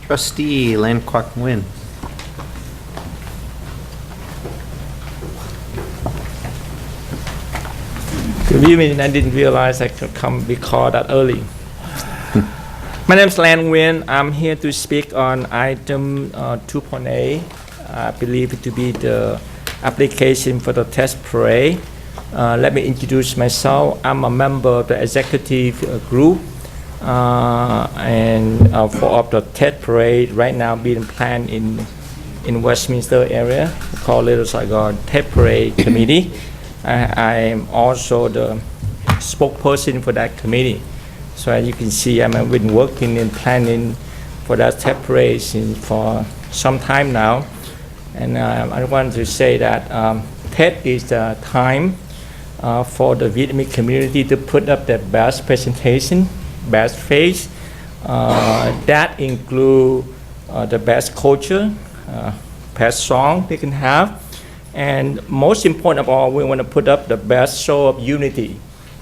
Trustee Lan Kwok Nguyen. Good evening. I didn't realize I could be called that early. My name is Lan Nguyen. I'm here to speak on item 2.8. I believe it to be the application for the test parade. Let me introduce myself. I'm a member of the executive group and for the test parade right now being planned in Westminster area. We call it like a test parade committee. I am also the spokesperson for that committee. So as you can see, I've been working and planning for that test parade for some time now. And I want to say that TED is the time for the Vietnamese community to put up their best presentation, best face. That include the best culture, best song they can have. And most important of all, we want to put up the best show of unity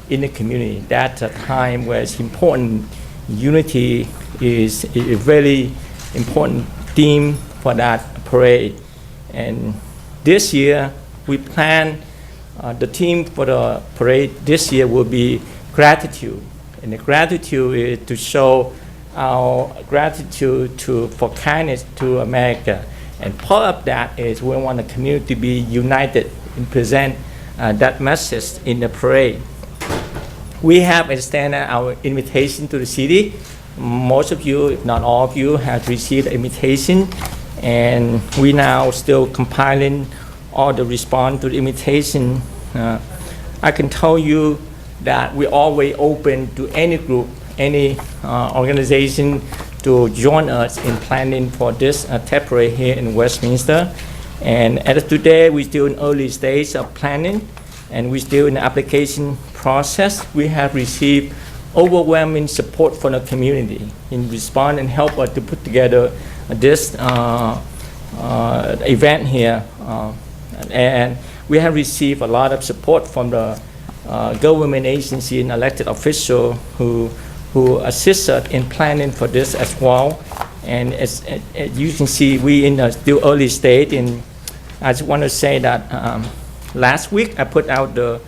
in the community. That's a time where it's important. Unity is a very important theme for that parade. And this year, we plan the theme for the parade this year will be gratitude. And the gratitude is to show our gratitude for kindness to America. And part of that is we want the community to be united and present that message in the parade. We have extended our invitation to the city. Most of you, if not all of you, have received the invitation. And we now still compiling all the response to the invitation. I can tell you that we're always open to any group, any organization to join us in planning for this test parade here in Westminster. And as of today, we're still in early stage of planning, and we're still in the application process. We have received overwhelming support from the community in response and help us to put together this event here. And we have received a lot of support from the government agency and elected officials who assist us in planning for this as well. And as you can see, we in the still early stage. And I just want to say that last week I put out the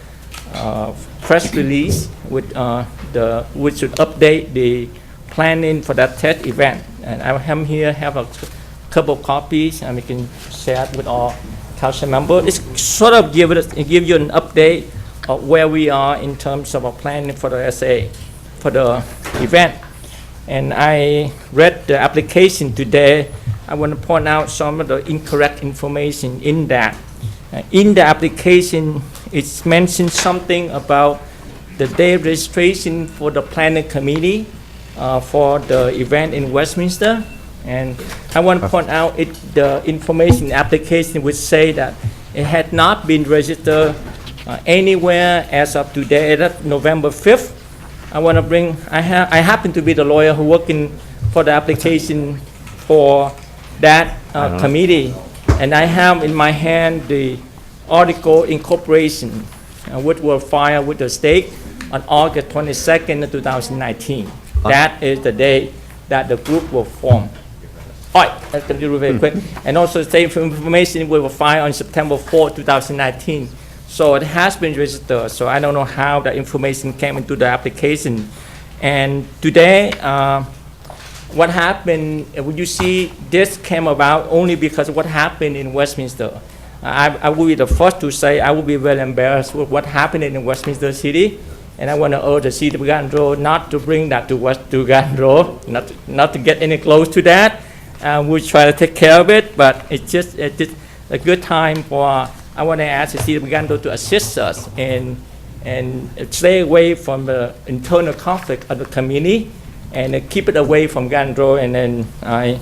press release with which would update the planning for that TED event. And I have here have a couple copies, and we can share it with all council members. It's sort of give you an update of where we are in terms of our planning for the SA, for the event. And I read the application today. I want to point out some of the incorrect information in that. In the application, it's mentioned something about the day registration for the planning committee for the event in Westminster. And I want to point out the information application would say that it had not been registered anywhere as of today, that's November 5th. I happen to be the lawyer who working for the application for that committee. And I have in my hand the article incorporation, which will file with the state on August 22nd, 2019. That is the day that the group will form. All right, that's going to do very quick. And also the same information we will file on September 4, 2019. So it has been registered. So I don't know how the information came into the application. And today, what happened, would you see this came about only because of what happened in Westminster. I will be the first to say I will be very embarrassed with what happened in Westminster City. And I want to urge the city of Garden Grove not to bring that to Garden Grove, not to get any close to that. We'll try to take care of it, but it's just a good time for, I want to ask the city of Garden Grove to assist us and stay away from the internal conflict of the community and keep it away from Garden Grove. And then I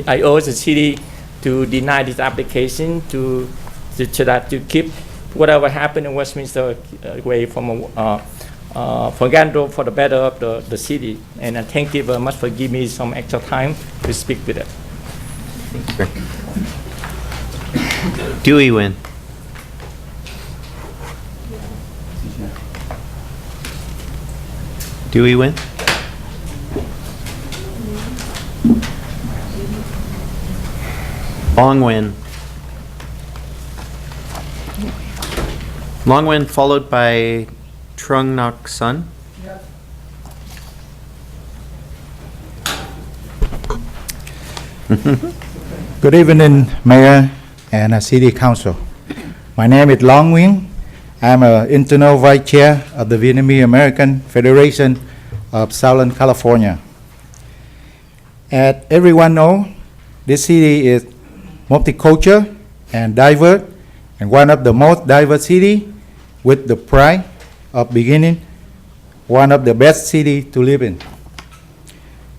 urge the city to deny this application to keep whatever happened in Westminster away from Garden Grove for the better of the city. And thank you very much for giving me some extra time to speak with it. Dewey Nguyen. Dewey Nguyen. Long Nguyen. Long Nguyen followed by Trung Ngoc Sun. Good evening, Mayor and City Council. My name is Long Nguyen. I'm an internal vice chair of the Vietnamese American Federation of Southern California. As everyone knows, this city is multicultural and diverse, and one of the most diverse cities with the pride of beginning one of the best cities to live in.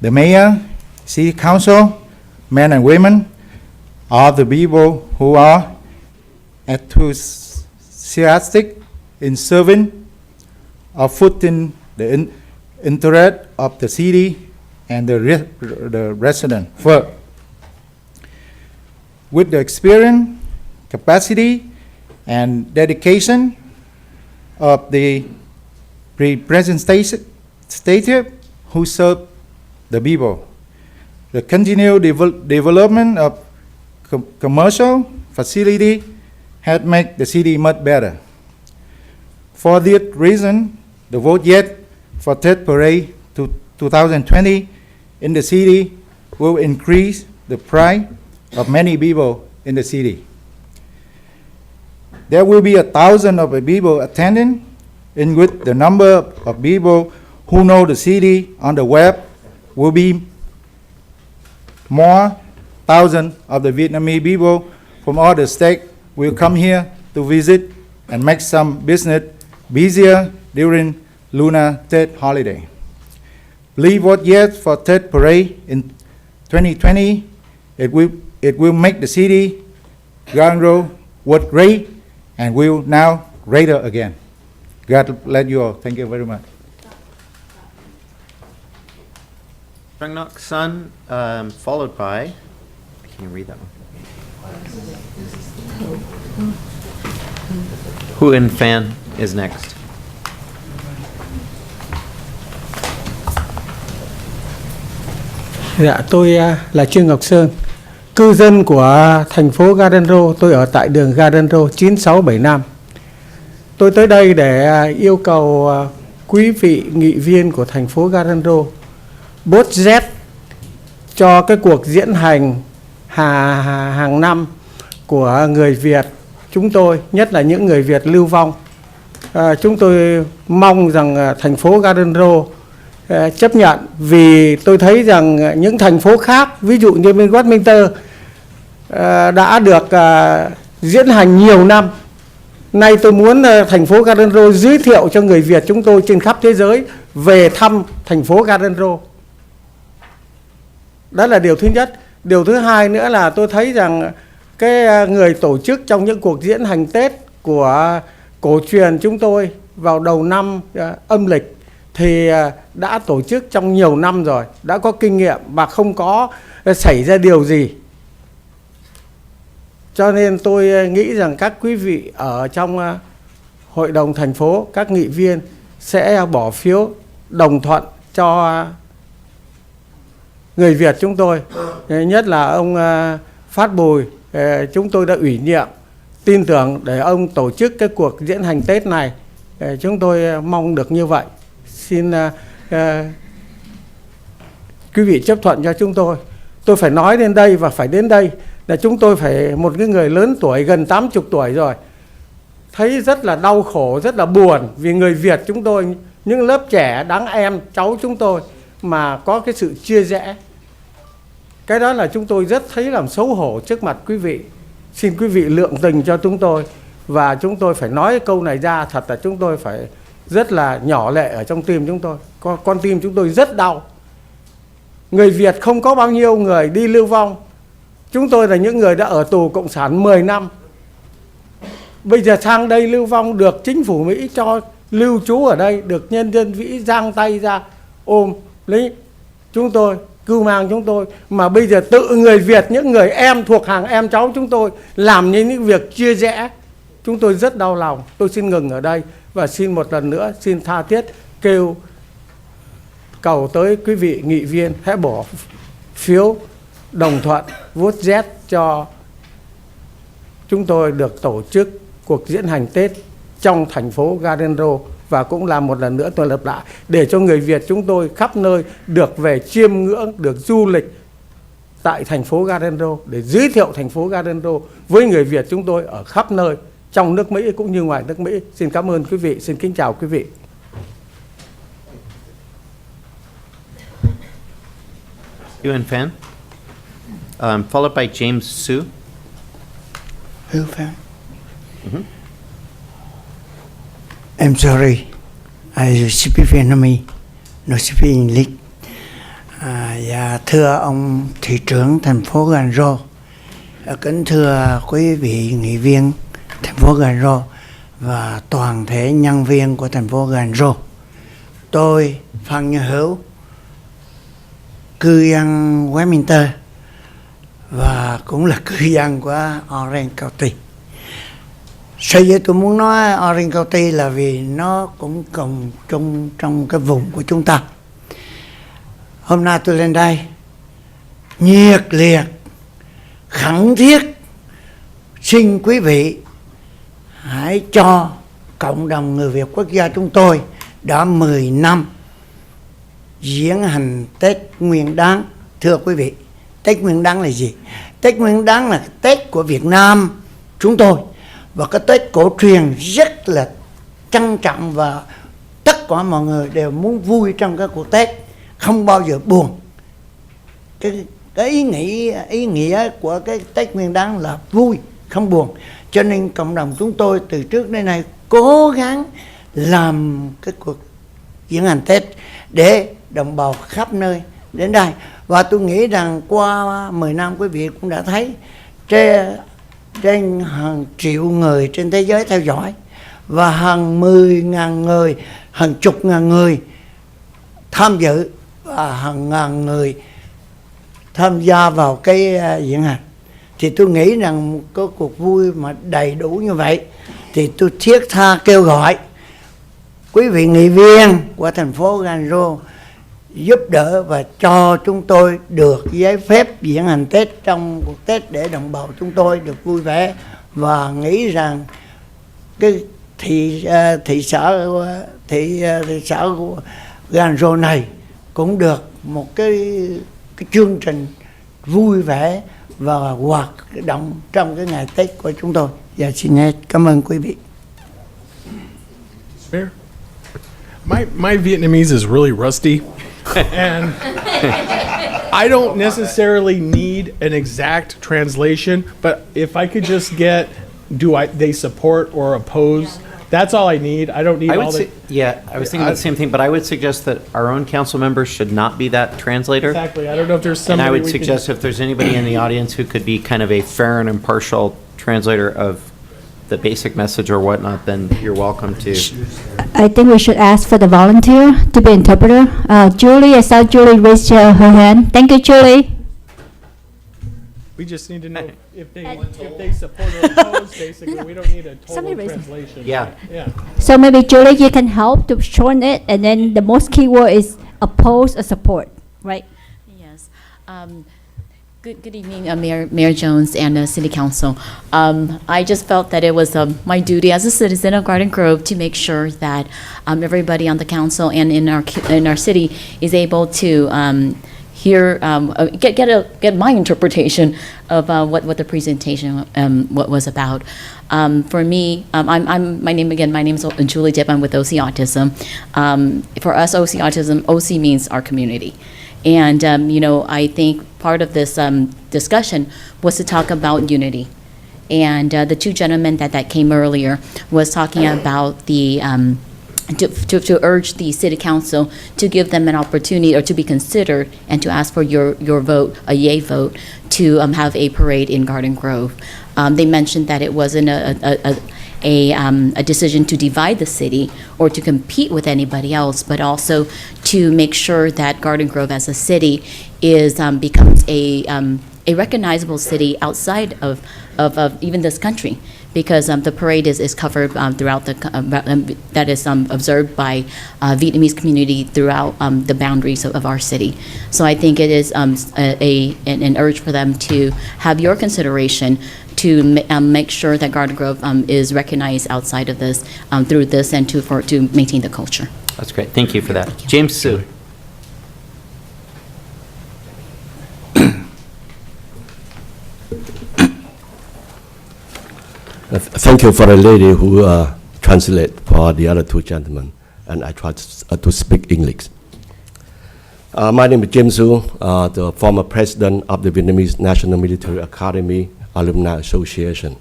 The mayor, city council, men and women are the people who are enthusiastic in serving or footing the interest of the city and the resident first. With the experience, capacity, and dedication of the representative who serve the people, the continued development of commercial facility has made the city much better. For this reason, the vote yet for Tết Parade 2020 in the city will increase the pride of many people in the city. There will be 1,000 of the people attending, in which the number of people who know the city on the web will be more. Thousands of the Vietnamese people from all the states will come here to visit and make some business busier during Lunar Tết holiday. Please vote yes for Tết Parade in 2020. It will make the city Garden Grove work great and will now greater again. God bless you all. Thank you very much. Trung Ngoc Sun, followed by, can you read that one? Huyen Phan is next. Dạ, tôi là Trương Ngọc Sơn, cư dân của thành phố Garden Grove. Tôi ở tại đường Garden Grove 9675. Tôi tới đây để yêu cầu quý vị nghị viên của thành phố Garden Grove budget cho cái cuộc diễn hành hàng năm của người Việt chúng tôi, nhất là những người Việt lưu vong. Chúng tôi mong rằng thành phố Garden Grove chấp nhận, vì tôi thấy rằng những thành phố khác, ví dụ như bên Westminster đã được diễn hành nhiều năm. Nay tôi muốn thành phố Garden Grove giới thiệu cho người Việt chúng tôi trên khắp thế giới về thăm thành phố Garden Grove. Đó là điều thứ nhất. Điều thứ hai nữa là tôi thấy rằng cái người tổ chức trong những cuộc diễn hành Tết của cổ truyền chúng tôi vào đầu năm âm lịch thì đã tổ chức trong nhiều năm rồi, đã có kinh nghiệm và không có xảy ra điều gì. Cho nên tôi nghĩ rằng các quý vị ở trong hội đồng thành phố, các nghị viên sẽ bỏ phiếu đồng thuận cho người Việt chúng tôi. Nhất là ông Phát Bùi, chúng tôi đã ủy nhiệm, tin tưởng để ông tổ chức cái cuộc diễn hành Tết này. Chúng tôi mong được như vậy. Xin quý vị chấp thuận cho chúng tôi. Tôi phải nói đến đây và phải đến đây là chúng tôi phải một cái người lớn tuổi, gần 80 tuổi rồi, thấy rất là đau khổ, rất là buồn vì người Việt chúng tôi, những lớp trẻ đáng em cháu chúng tôi mà có cái sự chia rẽ. Cái đó là chúng tôi rất thấy làm xấu hổ trước mặt quý vị. Xin quý vị lượng tình cho chúng tôi, và chúng tôi phải nói câu này ra, thật là chúng tôi phải rất là nhỏ lệ ở trong tim chúng tôi. Con tim chúng tôi rất đau. Người Việt không có bao nhiêu người đi lưu vong. Chúng tôi là những người đã ở tù Cộng sản 10 năm. Bây giờ sang đây lưu vong, được chính phủ Mỹ cho lưu trú ở đây, được nhân dân Mỹ giang tay ra ôm lấy chúng tôi, cưu mang chúng tôi. Mà bây giờ tự người Việt, những người em thuộc hàng em cháu chúng tôi làm những việc chia rẽ. Chúng tôi rất đau lòng. Tôi xin ngừng ở đây và xin một lần nữa xin tha thiết cầu tới quý vị nghị viên hãy bỏ phiếu đồng thuận vote yes cho chúng tôi được tổ chức cuộc diễn hành Tết trong thành phố Garden Grove, và cũng là một lần nữa tôi lặp lại để cho người Việt chúng tôi khắp nơi được về chiêm ngưỡng, được du lịch tại thành phố Garden Grove, để giới thiệu thành phố Garden Grove với người Việt chúng tôi ở khắp nơi trong nước Mỹ cũng như ngoài nước Mỹ. Xin cảm ơn quý vị, xin kính chào quý vị. You and Fan, followed by James Su. Hữu Phan. I'm sorry, I speak Vietnamese, no speak English. Dạ, thưa ông thị trưởng thành phố Garden Grove, kính thưa quý vị nghị viên thành phố Garden Grove và toàn thể nhân viên của thành phố Garden Grove. Tôi Phan Như Hữu, cư dân Westminster và cũng là cư dân của Orange County. Sở dĩ tôi muốn nói Orange County là vì nó cũng cùng chung trong cái vùng của chúng ta. Hôm nay tôi lên đây nhiệt liệt, khẩn thiết xin quý vị hãy cho cộng đồng người Việt quốc gia chúng tôi đã 10 năm diễn hành Tết Nguyên Đán. Thưa quý vị, Tết Nguyên Đán là gì? Tết Nguyên Đán là Tết của Việt Nam chúng tôi, và cái Tết cổ truyền rất là trân trọng, và tất cả mọi người đều muốn vui trong cái cuộc Tết, không bao giờ buồn. Cái ý nghĩa của cái Tết Nguyên Đán là vui, không buồn. Cho nên cộng đồng chúng tôi từ trước đến nay cố gắng làm cái cuộc diễn hành Tết để đồng bào khắp nơi đến đây. Và tôi nghĩ rằng qua 10 năm quý vị cũng đã thấy trên hàng triệu người trên thế giới theo dõi, và hàng 10.000 người, hàng chục ngàn người tham dự, và hàng ngàn người tham gia vào cái diễn hành. Thì tôi nghĩ rằng có cuộc vui mà đầy đủ như vậy, thì tôi thiết tha kêu gọi quý vị nghị viên của thành phố Garden Grove giúp đỡ và cho chúng tôi được giấy phép diễn hành Tết trong cuộc Tết để đồng bào chúng tôi được vui vẻ, và nghĩ rằng cái thị xã Garden Grove này cũng được một cái chương trình vui vẻ và hoạt động trong cái ngày Tết của chúng tôi. Dạ, xin hết. Cảm ơn quý vị. Mayor, my Vietnamese is really rusty, and I don't necessarily need an exact translation. But if I could just get, they support or oppose? That's all I need. I don't need I all would the. say, yeah, I was thinking about the same thing, but I would suggest that our own council members should not be that translator. Exactly. I don't know if there's And somebody I would we can- suggest if there's anybody in the audience who could be kind of a fair and impartial translator of the basic message or whatnot, then you're welcome to. I think we should ask for the volunteer to be interpreter. Julie, I saw Julie raise her hand. Thank you, Julie. We just need to know if they support or oppose. Basically, we don't need a total Somebody raise it. translation. Yeah. Yeah. So maybe Julie, you can help to shorten it, and then the most key word is oppose or support, right? Yes. Good evening, Mayor Jones and City Council. I just felt that it was my duty as a citizen of Garden Grove to make sure that everybody on the council and in our city is able to hear, get my interpretation of what the presentation what was about. For me, my name is Julie Dipp. I'm with OC Autism. For us, OC Autism, OC means our community. And, I think part of this discussion was to talk about unity. And the two gentlemen that came earlier was talking about the, to urge the city council to give them an opportunity or to be considered and to ask for your vote, a yay vote, to have a parade in Garden Grove. They mentioned that it wasn't a decision to divide the city or to compete with anybody else, but also to make sure that Garden Grove as a city becomes a recognizable city outside of even this country, because the parade is covered throughout that is observed by Vietnamese community throughout the boundaries of our city. So I think it is an urge for them to have your consideration make sure that Garden Grove is recognized outside of this through this and to maintain the culture. That's great. Thank you for that. James Su. Thank you for the lady who translate for the other two gentlemen, and I try to speak English. My name is James Su, the former president of the Vietnamese National Military Academy Alumni Association.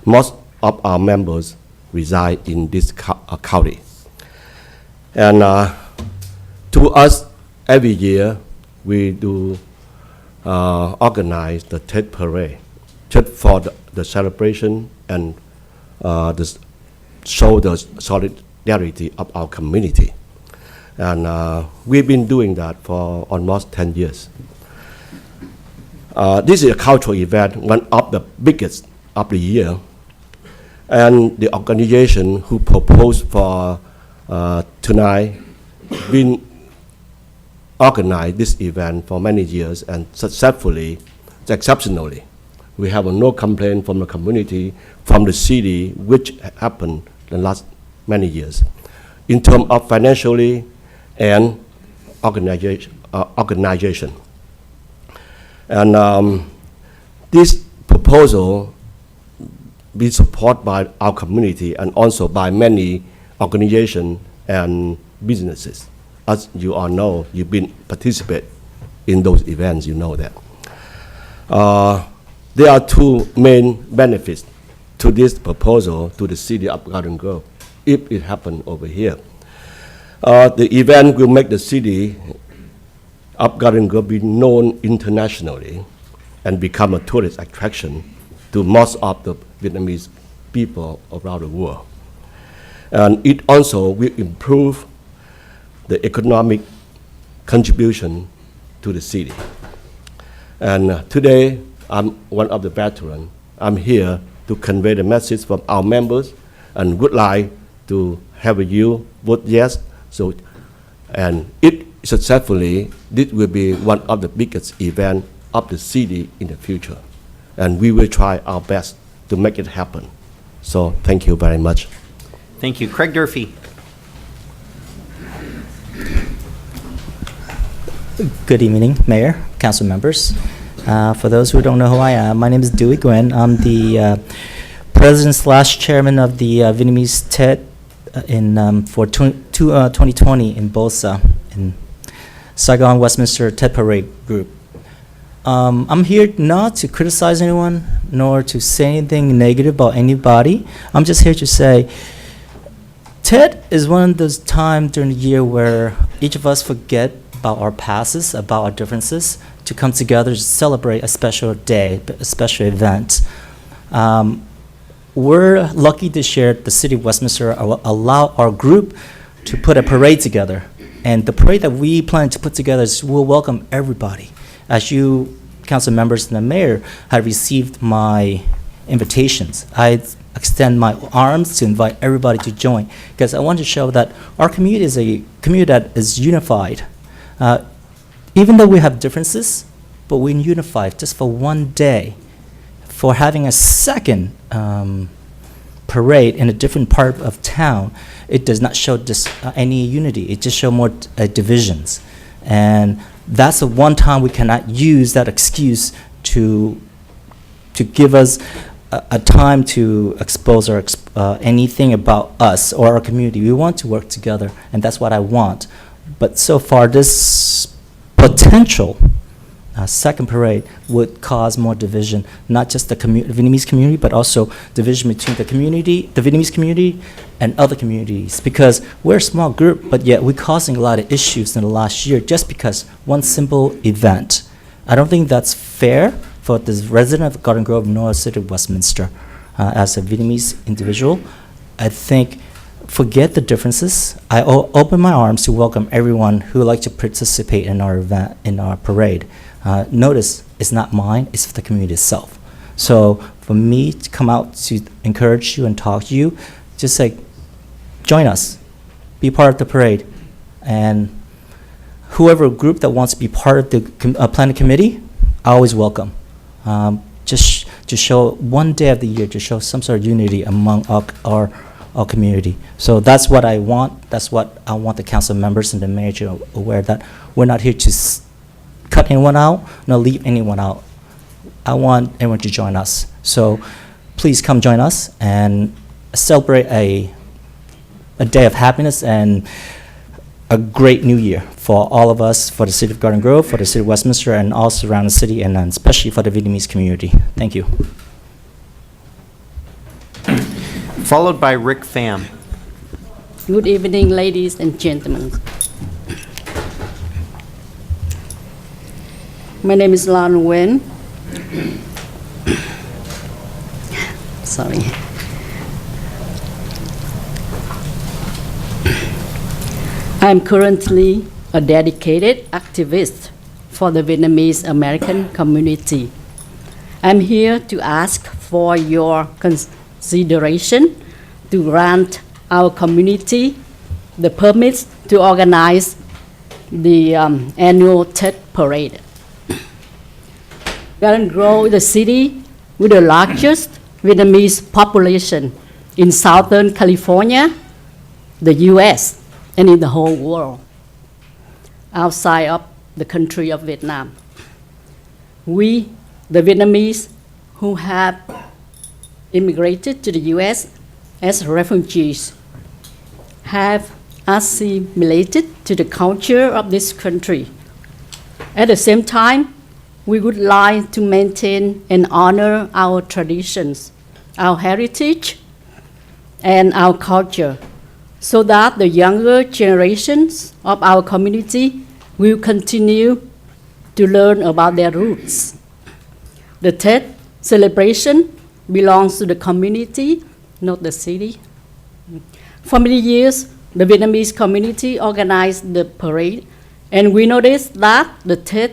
Most of our members reside in this county. And to us, every year, we do organize the Tet Parade, just for the celebration and show the solidarity of our community. And we've been doing that for almost 10 years. This is a cultural event, one of the biggest of the year. And the organization who proposed for tonight been organized this event for many years and successfully, exceptionally. We have no complaint from the community, from the city, which happened the last many years. In terms of financially and organization. And this proposal be supported by our community and also by many organizations and businesses. As you all know, you've been participate in those events, you know that. There are two main benefits to this proposal to the city of Garden Grove, if it happened over here. The event will make the city of Garden Grove be known internationally and become a tourist attraction to most of the Vietnamese people around the world. And it also will improve the economic contribution to the city. And today, I'm one of the veterans. I'm here to convey the message from our members and would like to have you vote yes. So, and it successfully, this will be one of the biggest events of the city in the future. And we will try our best to make it happen. So thank you very much. Thank you. Craig Durfee. Good evening, Mayor, council members. For those who don't know who I am, my name is Dewey Nguyen. I'm the president/chairman of the Vietnamese Tet for 2020 in Bosa, in Saigon Westminster Tet Parade group. I'm here not to criticize anyone, nor to say anything negative about anybody. I'm just here to say, Tet is one of those times during the year where each of us forget about our pasts, about our differences, to come together to celebrate a special day, a special event. We're lucky this year the city of Westminster allow our group to put a parade together. And the parade that we plan to put together will welcome everybody. As you, council members and the mayor, have received my invitations, I extend my arms to invite everybody to join, because I want to show that our community is a community that is unified. Even though we have differences, but we're unified just for one day. For having a second parade in a different part of town, it does not show any unity. It just shows more divisions. And that's the one time we cannot use that excuse to give us a time to expose or anything about us or our community. We want to work together, and that's what I want. But so far, this potential second parade would cause more division, not just the Vietnamese community, but also division between the community, the Vietnamese community, and other communities. Because we're a small group, but yet we're causing a lot of issues in the last year just because one simple event. I don't think that's fair for the resident of Garden Grove, nor the city of Westminster. As a Vietnamese individual, I think forget the differences. I open my arms to welcome everyone who would like to participate in our event, in our parade. Notice, it's not mine, it's for the community itself. So for me to come out to encourage you and talk to you, just say, join us, be part of the parade. And whoever group that wants to be part of the planning committee, I always welcome. just to show one day of the year to show some sort of unity among our community. So that's what I want. That's what I want the council members and the mayor to aware that we're not here to cut anyone out, nor leave anyone out. I want everyone to join us. So please come join us and celebrate a day of happiness and a great new year for all of us, for the city of Garden Grove, for the city of Westminster, and all surrounding city, and especially for the Vietnamese community. Thank you. Followed by Rick Pham. Good evening, ladies and gentlemen. My name is Lan Nguyen. Sorry. I'm currently a dedicated activist for the Vietnamese American community. I'm here to ask for your consideration to grant our community the permits to organize the annual Tet Parade. Garden Grove is the city with the largest Vietnamese population in Southern California, the US, and in the whole world, outside of the country of Vietnam. We, the Vietnamese who have immigrated to the US as refugees, have assimilated to the culture of this country. At the same time, we would like to maintain and honor our traditions, our heritage, and our culture, so that the younger generations of our community will continue to learn about their roots. The Tet celebration belongs to the community, not the city. For many years, the Vietnamese community organized the parade, and we noticed that the Tet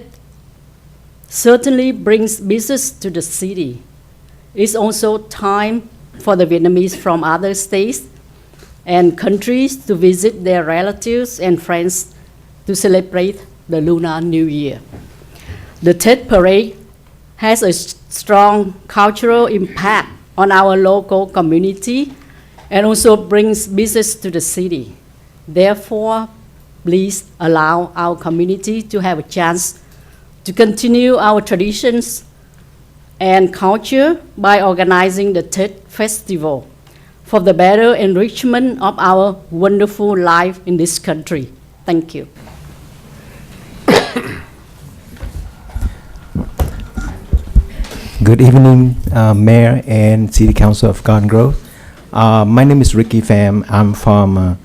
certainly brings business to the city. It's also time for the Vietnamese from other states and countries to visit their relatives and friends to celebrate the Lunar New Year. The Tet Parade has a strong cultural impact on our local community and also brings business to the city. Therefore, please allow our community to have a chance to continue our traditions and culture by organizing the Tet Festival for the better enrichment of our wonderful life in this country. Thank you. Good evening, Mayor and City Council of Garden Grove. My name is Ricky Pham. I'm from,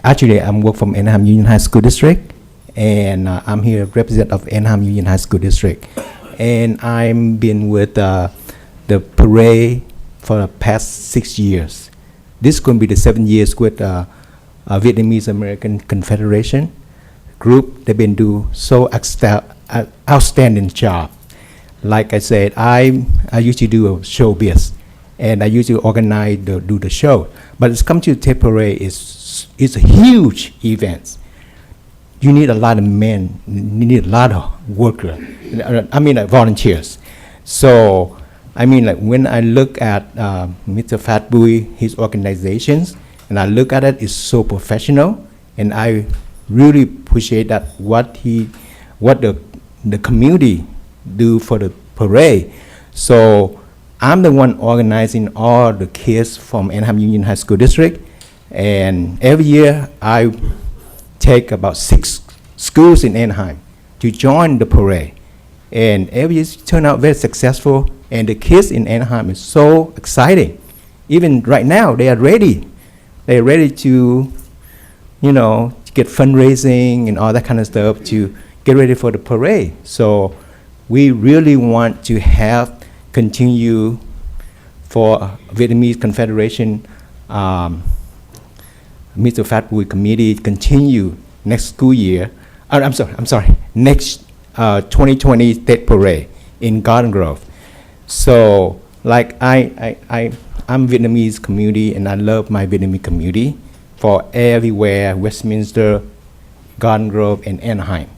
actually I'm work from Anaheim Union High School District, and I'm here represent of Anaheim Union High School District. And I've been with the parade for the past 6 years. This is going to be the 7 years with Vietnamese American Confederation group. They've been doing so outstanding job. Like I said, I used to do a showbiz, and I used to organize, do the show. But it's come to the Tet Parade, it's a huge event. You need a lot of men, you need a lot of workers, I mean like volunteers. So, I mean like when I look at Mr. Phat Bui, his organizations, and I look at it, it's so professional, and I really appreciate that what the community do for the parade. So I'm the one organizing all the kids from Anaheim Union High School District, and every year I take about 6 schools in Anaheim to join the parade, and every year turn out very successful, and the kids in Anaheim is so exciting. Even right now they are ready to, you know, to get fundraising and all that kind of stuff to get ready for the parade. So we really want to have continue for Vietnamese Confederation, Mr. Phat Bui committee continue next school year. I'm sorry, next 2020 Tet Parade in Garden Grove. So like I'm Vietnamese community, and I love my Vietnamese community for everywhere, Westminster, Garden Grove, and Anaheim.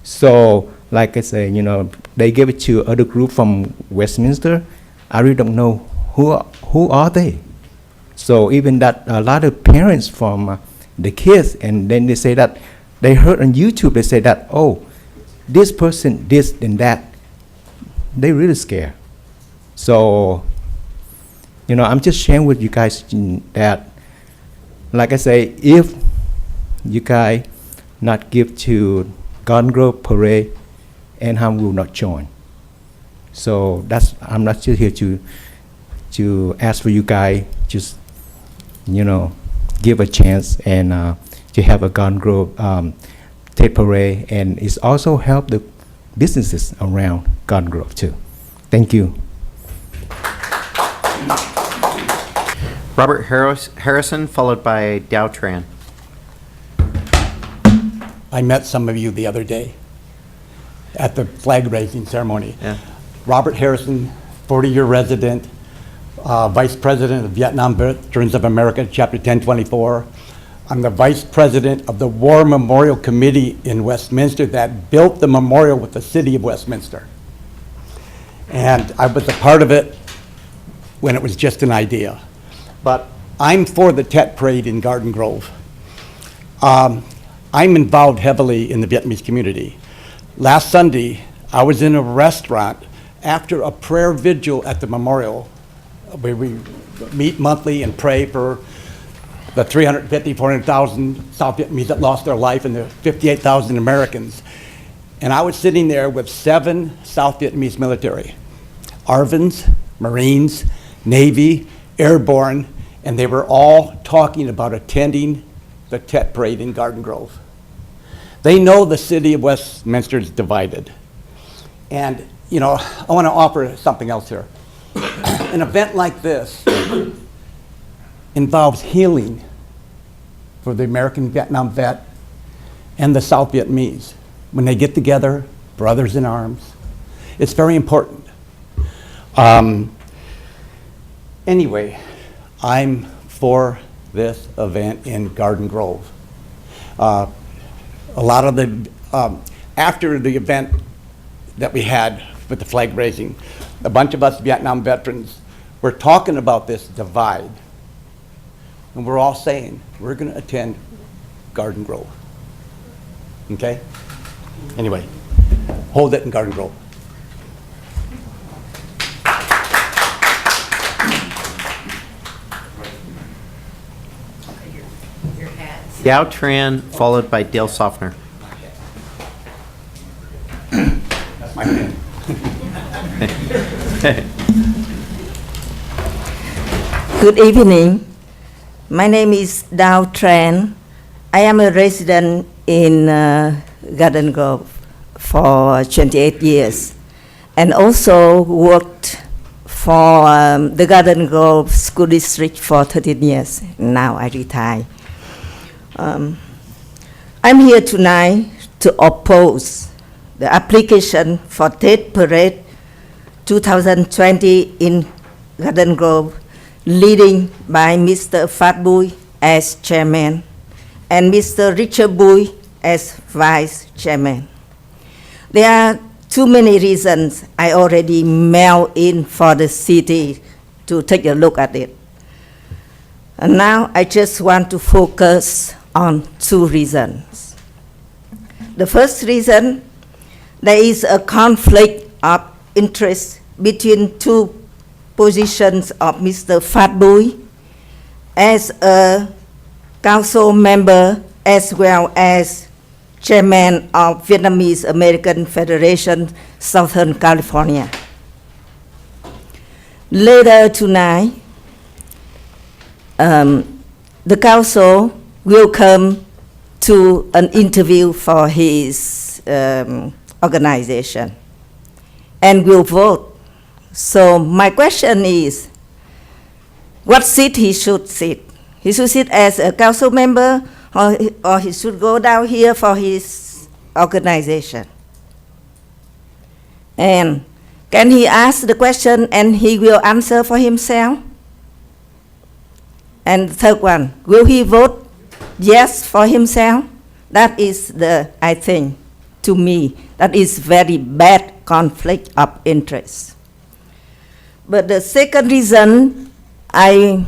So like I say, you know, they gave it to other group from Westminster. I really don't know who are they. So even that a lot of parents from the kids, and then they say that they heard on YouTube, they say that, oh, this person, this and that. They really scared. So, you know, I'm just sharing with you guys that, like I say, if you guys not give to Garden Grove Parade, Enham will not join. So that's, I'm not just here to ask for you guys, just, you know, give a chance and to have a Garden Grove Tate Parade, and it's also help the businesses around Garden Grove too. Thank you. Robert Harrison, followed by Dow Tran. I met some of you the other day at the flag raising ceremony. Yeah. Robert Harrison, 40-year resident, Vice President of Vietnam Veterans of America, Chapter 1024. I'm the Vice President of the War Memorial Committee in Westminster that built the memorial with the City of Westminster. And I was a part of it when it was just an idea. But I'm for the Tet Parade in Garden Grove. I'm involved heavily in the Vietnamese community. Last Sunday, I was in a restaurant after a prayer vigil at the memorial, where we meet monthly and pray for the 350, 400,000 South Vietnamese that lost their life and the 58,000 Americans. And I was sitting there with 7 South Vietnamese military, ARVNs, Marines, Navy, Airborne, and they were all talking about attending the Tet Parade in Garden Grove. They know the City of Westminster is divided. And, you know, I want to offer something else here. An event like this involves healing for the American Vietnam vet and the South Vietnamese. When they get together, brothers in arms, it's very important. Anyway, I'm for this event in Garden Grove. A lot of the, after the event that we had with the flag raising, a bunch of us Vietnam veterans were talking about this divide. And we're all saying, we're going to attend Garden Grove. Okay? Anyway, hold it in Garden Grove. Dow Tran, followed by Dale Softner. That's my pen. Good evening. My name is Dow Tran. I am a resident in Garden Grove for 28 years and also worked for the Garden Grove School District for 13 years. Now I retire. I'm here tonight to oppose the application for Tate Parade 2020 in Garden Grove, leading by Mr. Phat Bui as chairman and Mr. Richard Bui as vice chairman. There are too many reasons. I already mailed in for the city to take a look at it. And now I just want to focus on 2 reasons. The first reason, there is a conflict of interest between 2 positions of Mr. Phat Bui as a council member as well as chairman of Vietnamese American Federation, Southern California. Later tonight, the council will come to an interview for his organization and will vote. So my question is, what seat he should sit? He should sit as a council member, or he should go down here for his organization? And can he ask the question and he will answer for himself? And the third one, will he vote yes for himself? That is I think, to me, that is very bad conflict of interest. But the second reason I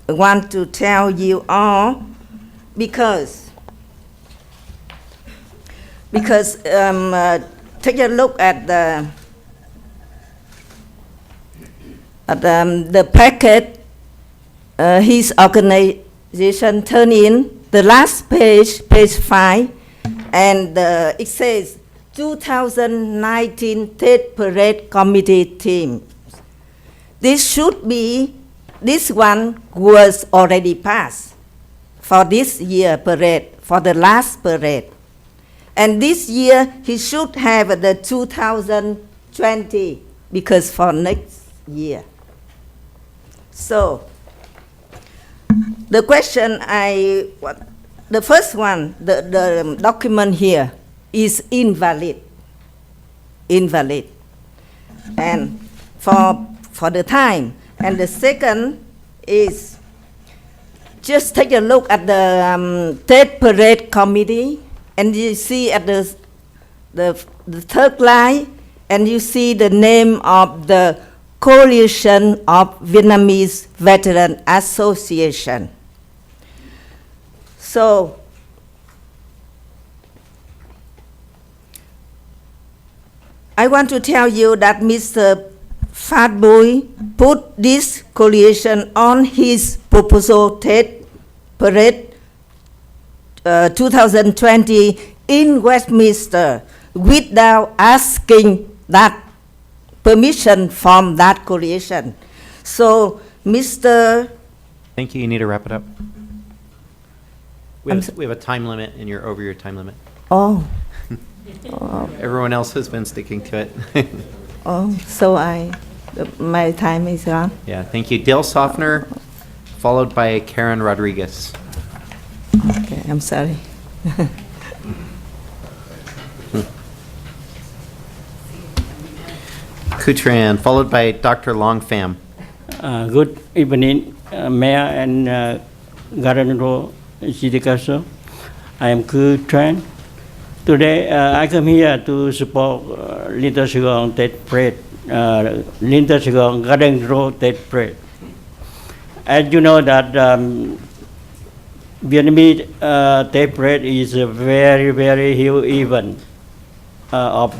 want to tell you all, because take a look at the packet his organization turned in, the last page, page 5, and it says 2019 Tate Parade Committee team. This one was already passed for this year parade, for the last parade. And this year, he should have the 2020, because for next year. So, the question the first one, the document here is invalid. Invalid. And for the time. And the second is, just take a look at the Tate Parade Committee, and you see at the third line, and you see the name of the Coalition of Vietnamese Veteran Association. So, I want to tell you that Mr. Phat Bui put this coalition on his proposal Tate Parade 2020 in Westminster without asking that permission from that coalition. So, Mr. Thank you. You need to wrap it up. We have a time limit, and you're over your time limit. Oh. Everyone else has been sticking to it. Oh, so my time is gone. Yeah, thank you. Dale Softner, followed by Karen Rodriguez. Okay, I'm sorry. Kutran, followed by Dr. Long Pham. Good evening, Mayor and Garden Grove City Council. I am Kutran. Today, I come here to support Little Saigon Tate Parade, Little Saigon Garden Grove Tate Parade. As you know that Vietnamese Tate Parade is a very, very huge event of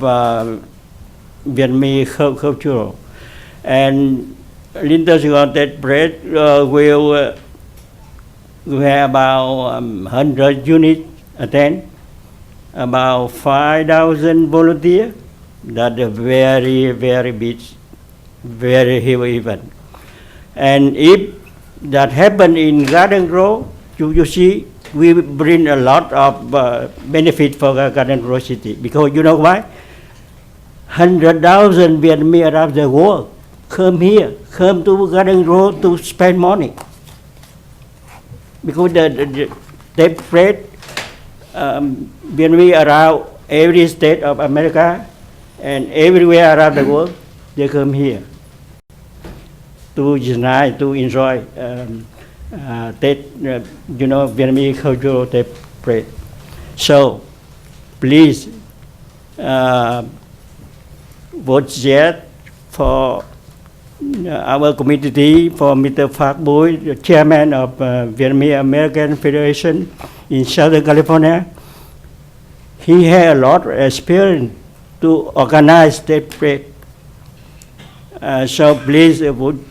Vietnamese culture. And Little Saigon Tate Parade will have about 100 units attend, about 5,000 volunteers. That's a very, very big, very huge event. And if that happen in Garden Grove, you see, we bring a lot of benefit for Garden Grove City. Because you know why? 100,000 Vietnamese around the world come here, come to Garden Grove to spend money. Because the Tate Parade, Vietnamese around every state of America and everywhere around the world, they come here to unite, to enjoy Vietnamese cultural Tate Parade. So, please vote yes for our community, for Mr. Phat Bui, the chairman of Vietnamese American Federation in Southern California. He had a lot of experience to organize Tate Parade. So please would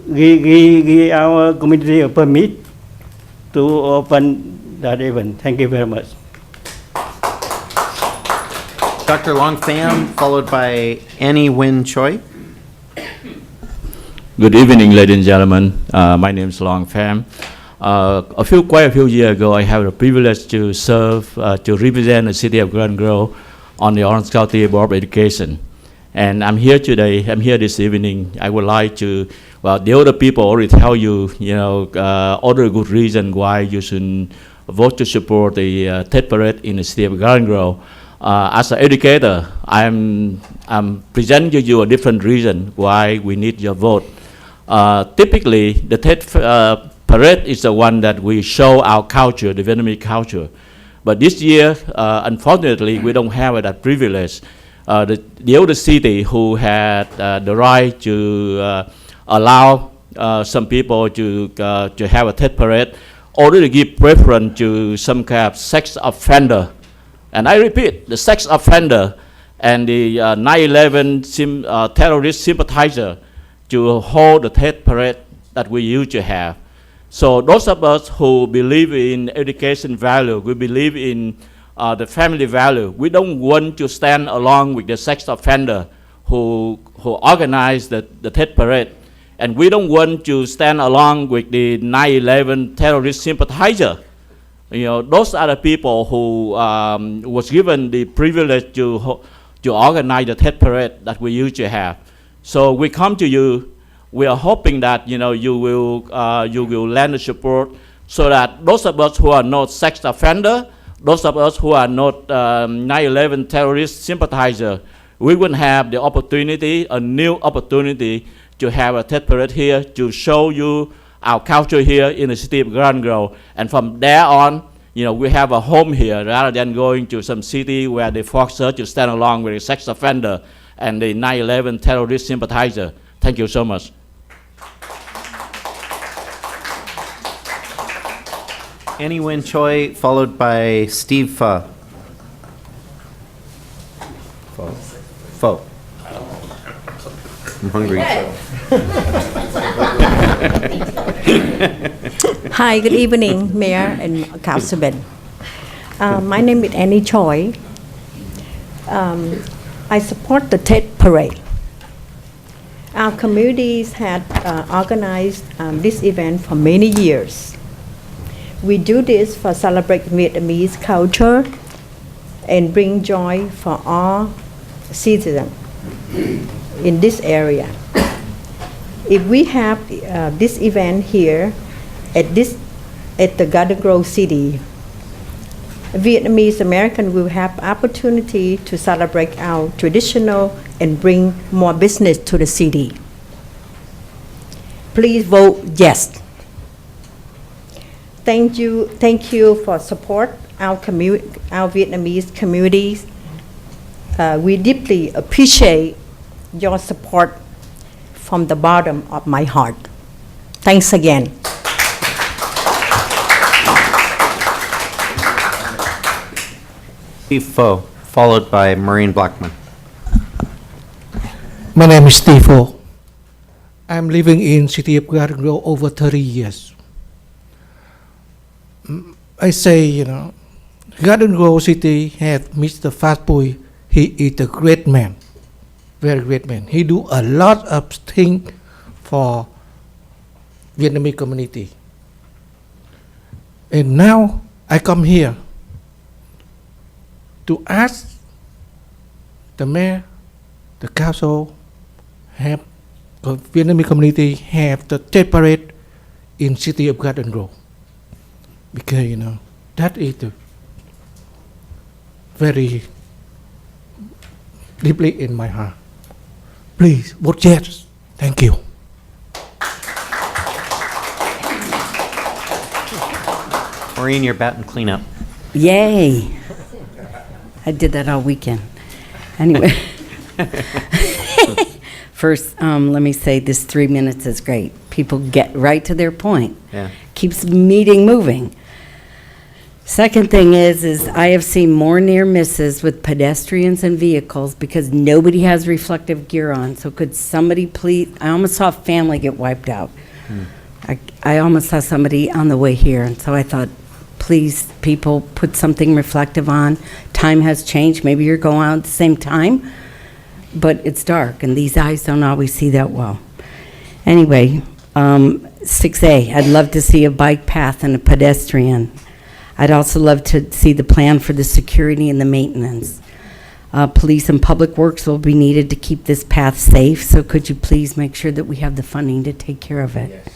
give our community a permit to open that event. Thank you very much. Dr. Long Pham, followed by Annie Win Choi. Good evening, ladies and gentlemen. My name is Long Pham. Quite a few years ago, I had the privilege to serve, to represent the city of Garden Grove on the Orange County Board of Education. And I'm here today, I'm here this evening. I would like to, well, the older people already tell you, all the good reasons why you should vote to support the Tate Parade in the city of Garden Grove. As an educator, I'm presenting to you a different reason why we need your vote. Typically, the Tate Parade is the one that we show our culture, the Vietnamese culture. But this year, unfortunately, we don't have that privilege. the older city who had the right to allow some people to have a Tet parade, already give preference to some kind of sex offender. And I repeat, the sex offender and the 9/11 terrorist sympathizer to hold the Tet parade that we used to have. So those of us who believe in education value, we believe in the family value, we don't want to stand along with the sex offender who organized the Tet parade. And we don't want to stand along with the 9/11 terrorist sympathizer. You know, those are the people who was given the privilege to organize the Tet parade that we used to have. So we come to you. We are hoping that you will lend the support so that those of us who are not sex offender, those of us who are not 9/11 terrorist sympathizer, we will have the opportunity, a new opportunity, to have a Tet parade here to show you our culture here in the city of Garden Grove. And from there on, we have a home here rather than going to some city where they force us to stand along with a sex offender and the 9/11 terrorist sympathizer. Thank you so much. Annie Win Choi, followed by Steve Pho. Pho. I'm hungry. Hi, good evening, Mayor and Councilman. My name is Annie Choi. I support the Tet Parade. Our communities had organized this event for many years. We do this for celebrate Vietnamese culture and bring joy for all citizens in this area. If we have this event here at the Garden Grove City, Vietnamese American will have opportunity to celebrate our traditional and bring more business to the city. Please vote yes. Thank you for support our Vietnamese communities. We deeply appreciate your support from the bottom of my heart. Thanks again. Steve Pho, followed by Maureen Blackman. My name is Steve Pho. I'm living in city of Garden Grove over 30 years. I say, Garden Grove City had Mr. Phat Bui. He is a great man, very great man. He do a lot of things for Vietnamese community. And now I come here to ask the mayor, the council, have the Vietnamese community have the Tet parade in city of Garden Grove. Because, that is very deeply in my heart. Please vote yes. Thank you. Maureen, you're batting cleanup. Yay. I did that all weekend. Anyway. First, let me say this 3 minutes is great. People get right to their point. Yeah. Keeps the meeting moving. Second thing is I have seen more near misses with pedestrians and vehicles because nobody has reflective gear on. So could somebody please, I almost saw a family get wiped out. I almost saw somebody on the way here. And so I thought, please, people, put something reflective on. Time has changed. Maybe you're going out at the same time, but it's dark and these eyes don't always see that well. Anyway, 6A, I'd love to see a bike path and a pedestrian. I'd also love to see the plan for the security and the maintenance. Police and public works will be needed to keep this path safe, so could you please make sure that we have the funding to take care of it? Yes.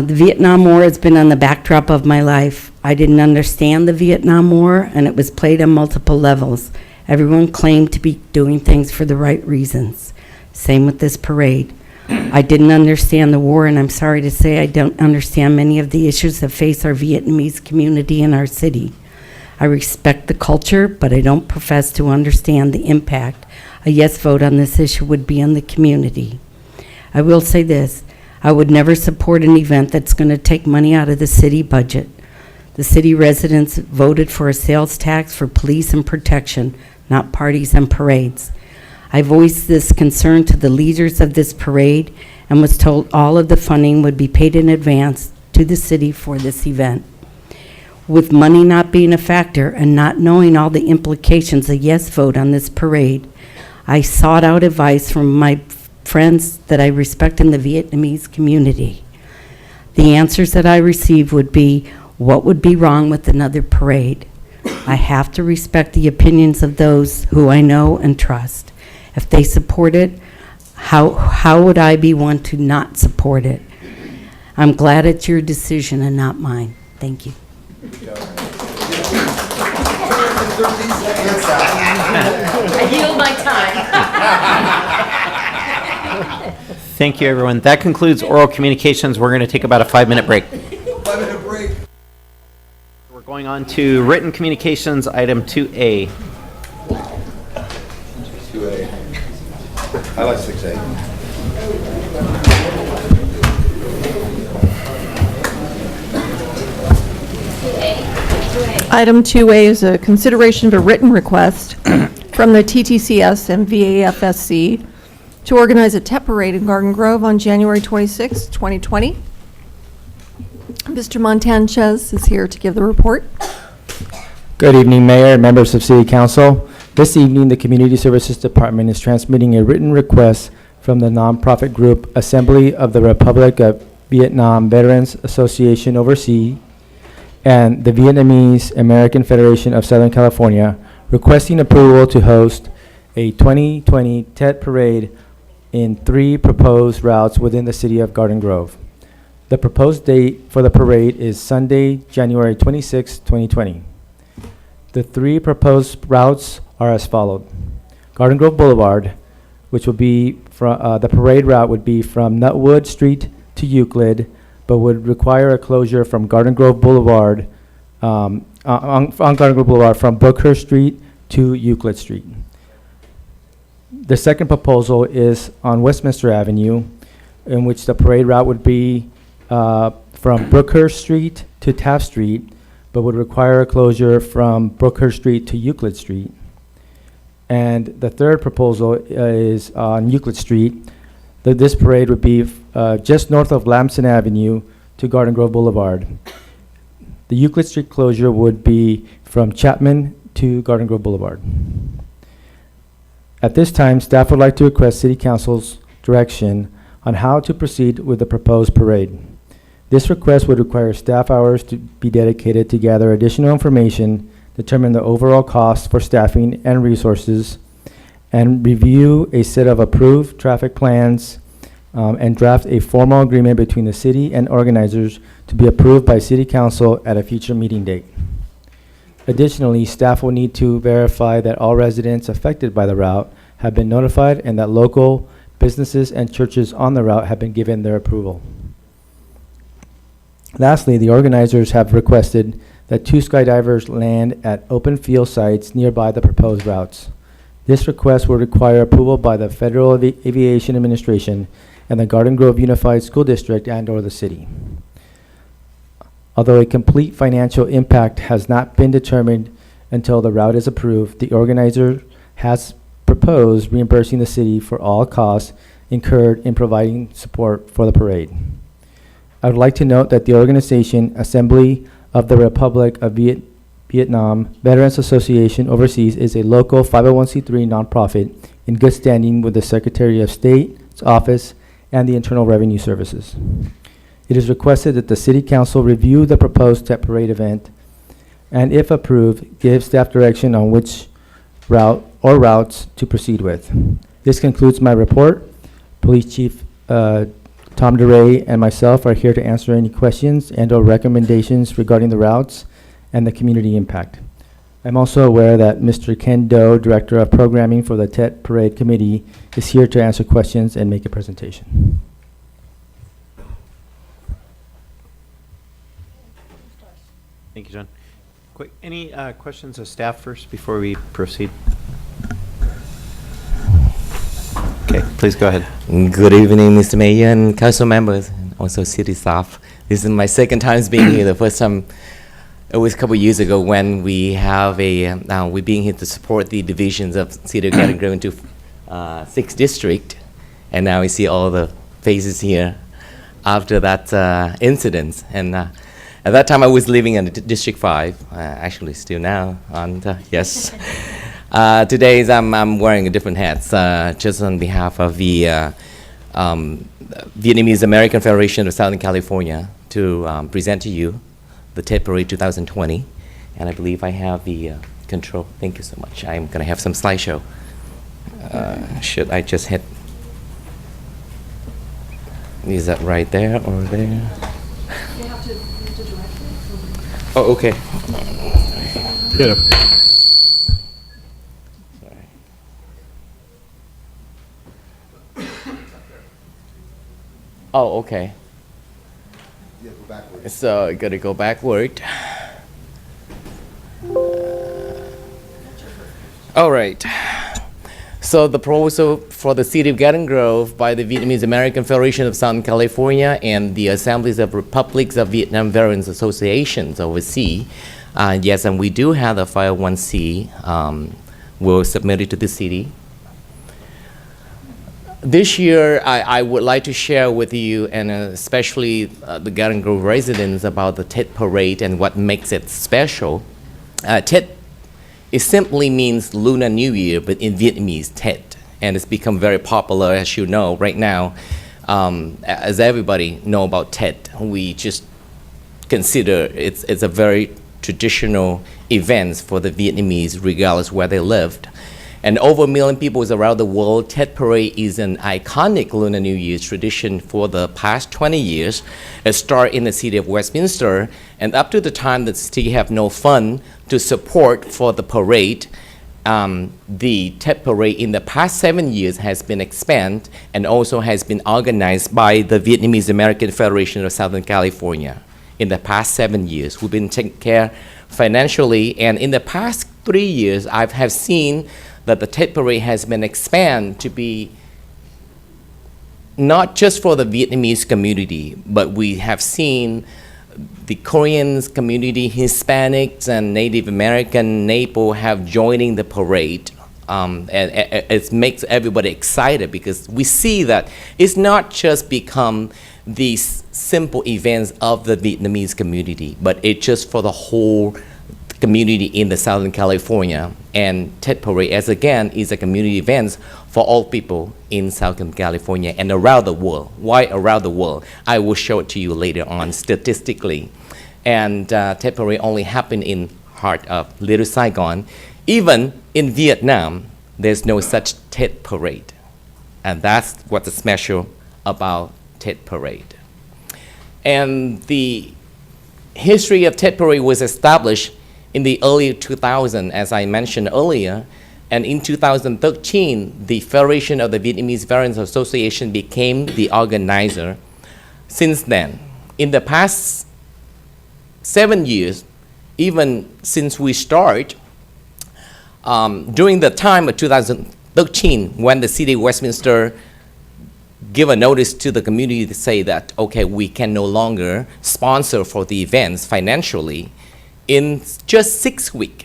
The Vietnam War has been on the backdrop of my life. I didn't understand the Vietnam War, and it was played on multiple levels. Everyone claimed to be doing things for the right reasons. Same with this parade. I didn't understand the war, and I'm sorry to say I don't understand many of the issues that face our Vietnamese community in our city. I respect the culture, but I don't profess to understand the impact a yes vote on this issue would be on the community. I will say this, I would never support an event that's going to take money out of the city budget. The city residents voted for a sales tax for police and protection, not parties and parades. I voiced this concern to the leaders of this parade and was told all of the funding would be paid in advance to the city for this event. With money not being a factor and not knowing all the implications of a yes vote on this parade, I sought out advice from my friends that I respect in the Vietnamese community. The answers that I received would be, what would be wrong with another parade? I have to respect the opinions of those who I know and trust. If they support it, how would I be one to not support it? I'm glad it's your decision and not mine. Thank you. I yield my time. Thank you, everyone. That concludes oral communications. We're going to take about a 5-minute break. 5-minute break. We're going on to written communications, item 2A. 2A. I like 6A. Item 2A is a consideration of a written request from the TTCS and VAFSC to organize a TEP parade in Garden Grove on January 26, 2020. Mr. Montanchez is here to give the report. Good evening, Mayor and members of City Council. This evening, the Community Services Department is transmitting a written request from the nonprofit group Assembly of the Republic of Vietnam Veterans Association Overseas and the Vietnamese American Federation of Southern California, requesting approval to host a 2020 TED parade in 3 proposed routes within the city of Garden Grove. The proposed date for the parade is Sunday, January 26, 2020. The 3 proposed routes are as followed. Garden Grove Boulevard, which will be from the parade route would be from Nutwood Street to Euclid, but would require a closure from Garden Grove Boulevard, on Garden Grove Boulevard from Brookhurst Street to Euclid Street. The second proposal is on Westminster Avenue, in which the parade route would be from Brookhurst Street to Taft Street, but would require a closure from Brookhurst Street to Euclid Street. And the third proposal is on Euclid Street. This parade would be just north of Lamson Avenue to Garden Grove Boulevard. The Euclid Street closure would be from Chapman to Garden Grove Boulevard. At this time, staff would like to request City Council's direction on how to proceed with the proposed parade. This request would require staff hours to be dedicated to gather additional information, determine the overall cost for staffing and resources, and review a set of approved traffic plans, and draft a formal agreement between the city and organizers to be approved by City Council at a future meeting date. Additionally, staff will need to verify that all residents affected by the route have been notified and that local businesses and churches on the route have been given their approval. Lastly, the organizers have requested that 2 skydivers land at open field sites nearby the proposed routes. This request will require approval by the Federal Aviation Administration and the Garden Grove Unified School District and/or the city. Although a complete financial impact has not been determined until the route is approved, the organizer has proposed reimbursing the city for all costs incurred in providing support for the parade. I would like to note that the organization Assembly of the Republic of Vietnam Veterans Association Overseas is a local 501c3 nonprofit in good standing with the Secretary of State's office and the Internal Revenue Services. It is requested that the City Council review the proposed TEP parade event and, if approved, give staff direction on which route or routes to proceed with. This concludes my report. Police Chief Tom DeRay and myself are here to answer any questions and/or recommendations regarding the routes and the community impact. I'm also aware that Mr. Ken Doe, Director of Programming for the TET Parade Committee, is here to answer questions and make a presentation. Thank you, John. quick. Any questions of staff first before we proceed? Okay, please go ahead. Good evening, Mr. Mayor and council members, and also city staff. This is my second time being here. The first time it was a couple of years ago when we have we're being here to support the divisions of City of Garden Grove into 6th district, and now we see all the faces here after that incident. And at that time I was living in District 5, actually still now, and yes. Today I'm wearing a different hat, just on behalf of the Vietnamese American Federation of Southern California to present to you the Tet Parade 2020. And I believe I have the control. Thank you so much. I'm going to have some slideshow. Should I just hit? Is that right there or there? You have to direct it. Oh, okay. Get him. Oh, okay. Yeah, go backwards. So I gotta go backward. All right. So the proposal for the City of Garden Grove by the Vietnamese American Federation of Southern California and the Assemblies of Republics of Vietnam Veterans Associations overseas. Yes, and we do have the 501c. We'll submit it to the city. This year, I would like to share with you, and especially the Garden Grove residents, about the Tet Parade and what makes it special. Tet, it simply means Lunar New Year, but in Vietnamese, Tet. And it's become very popular, as you know, right now. As everybody know about Tet, we just consider it's a very traditional event for the Vietnamese, regardless where they lived. And over 1 million people around the world, Tet Parade is an iconic Lunar New Year tradition for the past 20 years. It started in the city of Westminster, and up to the time that the city have no fund to support for the parade, the Tet Parade in the past 7 years has been expanded and also has been organized by the Vietnamese American Federation of Southern California. In the past 7 years, we've been taking care financially, and in the past 3 years, I have seen that the Tet Parade has been expanded to be not just for the Vietnamese community, but we have seen the Koreans community, Hispanics, and Native American NAPO have joining the parade. And it makes everybody excited because we see that it's not just become these simple events of the Vietnamese community, but it's just for the whole community in the Southern California. And Tet Parade, as again, is a community event for all people in Southern California and around the world. Why around the world? I will show it to you later on statistically. And Tet Parade only happened in heart of Little Saigon. Even in Vietnam, there's no such Tet Parade. And that's what's special about Tet Parade. And the history of Tet Parade was established in the early 2000s, as I mentioned earlier, and in 2013, the Federation of the Vietnamese Veterans Association became the organizer. Since then, in the past 7 years, even since we start, during the time of 2013, when the city of Westminster give a notice to the community to say that, okay, we can no longer sponsor for the events financially, in just 6 weeks,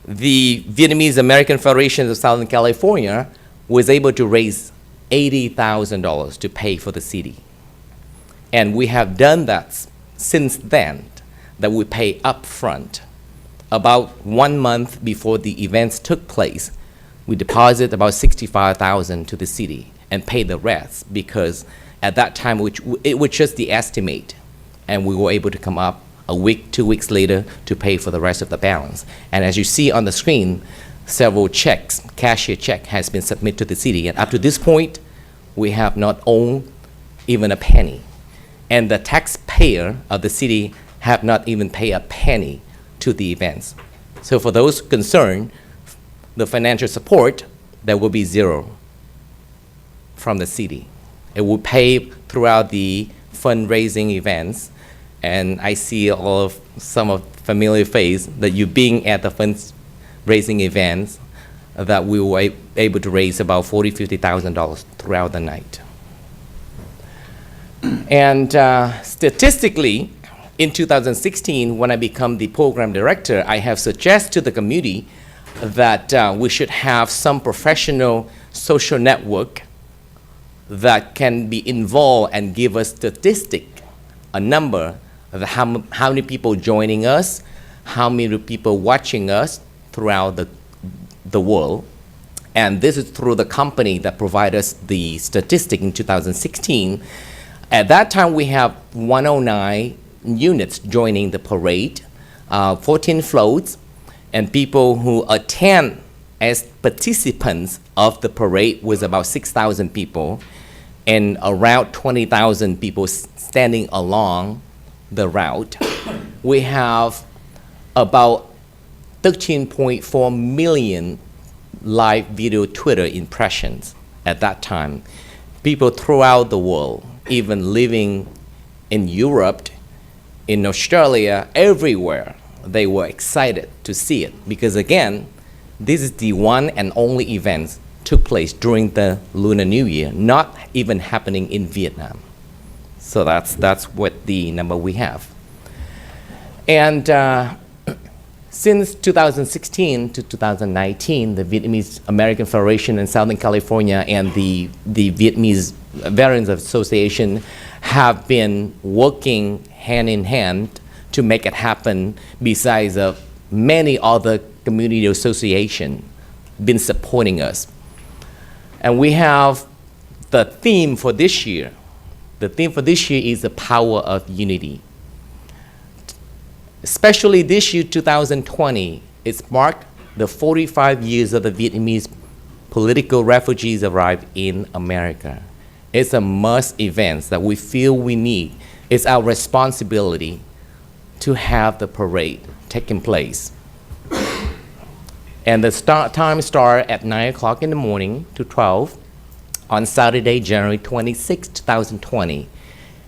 the Vietnamese American Federation of Southern California was able to raise $80,000 to pay for the city. And we have done that since then, that we pay up front. About 1 month before the events took place, we deposit about $65,000 to the city and pay the rest, because at that time, it was just the estimate, and we were able to come up a week, 2 weeks later to pay for the rest of the balance. And as you see on the screen, several checks, cashier check has been submitted to the city. And up to this point, we have not owned even a penny. And the taxpayer of the city have not even paid a penny to the events. So for those concerned, the financial support, there will be zero from the city. It will pay throughout the fundraising events. And I see all of some of familiar face that you being at the fundraising events that we were able to raise about $40,000-$50,000 throughout the night. And statistically, in 2016, when I become the program director, I have suggested to the committee that we should have some professional social network that can be involved and give us statistic, a number of how many people joining us, how many people watching us throughout the world. And this is through the company that provided us the statistic in 2016. At that time, we have 109 units joining the parade, 14 floats, and people who attend as participants of the parade was about 6,000 people, and around 20,000 people standing along the route. We have about 13.4 million live video Twitter impressions at that time. People throughout the world, even living in Europe, in Australia, everywhere, they were excited to see it because again, this is the one and only event took place during the Lunar New Year, not even happening in Vietnam. So that's what the number we have. And since 2016 to 2019, the Vietnamese American Federation in Southern California and the Vietnamese Veterans Association have been working hand in hand to make it happen, besides many other community associations been supporting us. And we have the theme for this year. The theme for this year is the power of unity. Especially this year, 2020, it's marked the 45 years of the Vietnamese political refugees arrived in America. It's a must event that we feel we need. It's our responsibility to have the parade taking place. And the time starts at 9 o'clock in the morning to 12 on Saturday, January 26, 2020.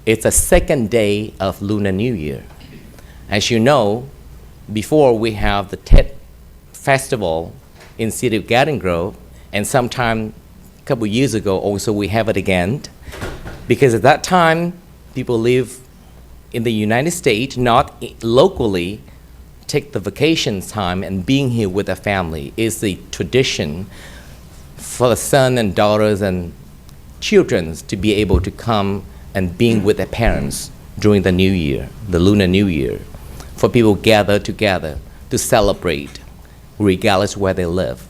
It's a second day of Lunar New Year. As you know, before we have the Tet Festival in City of Garden Grove, and sometime a couple years ago also we have it again, because at that time people live in the United States, not locally, take the vacation time and being here with their family is the tradition for the son and daughters and children to be able to come and being with their parents during the New Year, the Lunar New Year, for people gather together to celebrate regardless where they live.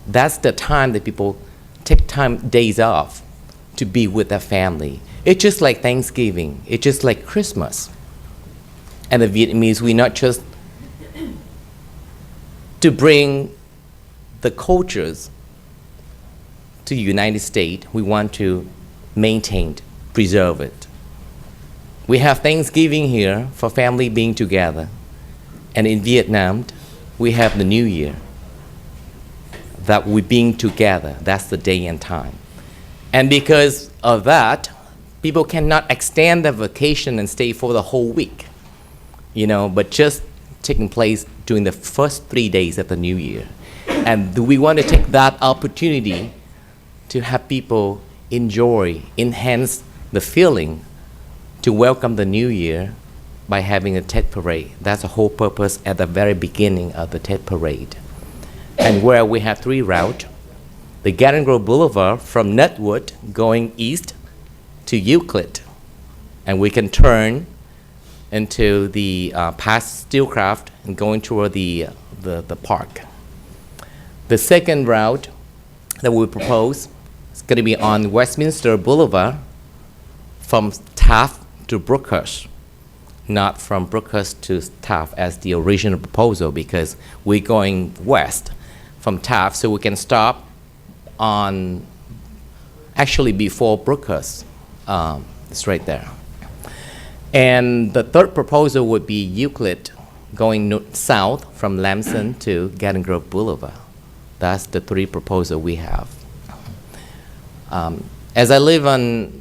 That's the time that people take days off to be with their family. It's just like Thanksgiving, it's just like Christmas. And the Vietnamese, we not just to bring the cultures to the United States, we want to maintain, preserve it. We have Thanksgiving here for family being together. And in Vietnam, we have the New Year, that we being together, that's the day and time. And because of that, people cannot extend their vacation and stay for the whole week, but just taking place during the first 3 days of the New Year. And we want to take that opportunity to have people enjoy, enhance the feeling to welcome the New Year by having a Tet Parade. That's the whole purpose at the very beginning of the Tet Parade. And where we have 3 routes, the Garden Grove Boulevard from Nutwood going east to Euclid, and we can turn into the past Steelcraft and going toward the park. The second route that we propose is going to be on Westminster Boulevard from Taft to Brookhurst, not from Brookhurst to Taft as the original proposal, because we're going west from Taft, so we can stop on actually before Brookhurst. It's right there. And the third proposal would be Euclid going south from Lamson to Garden Grove Boulevard. That's the 3 proposals we have. As I live on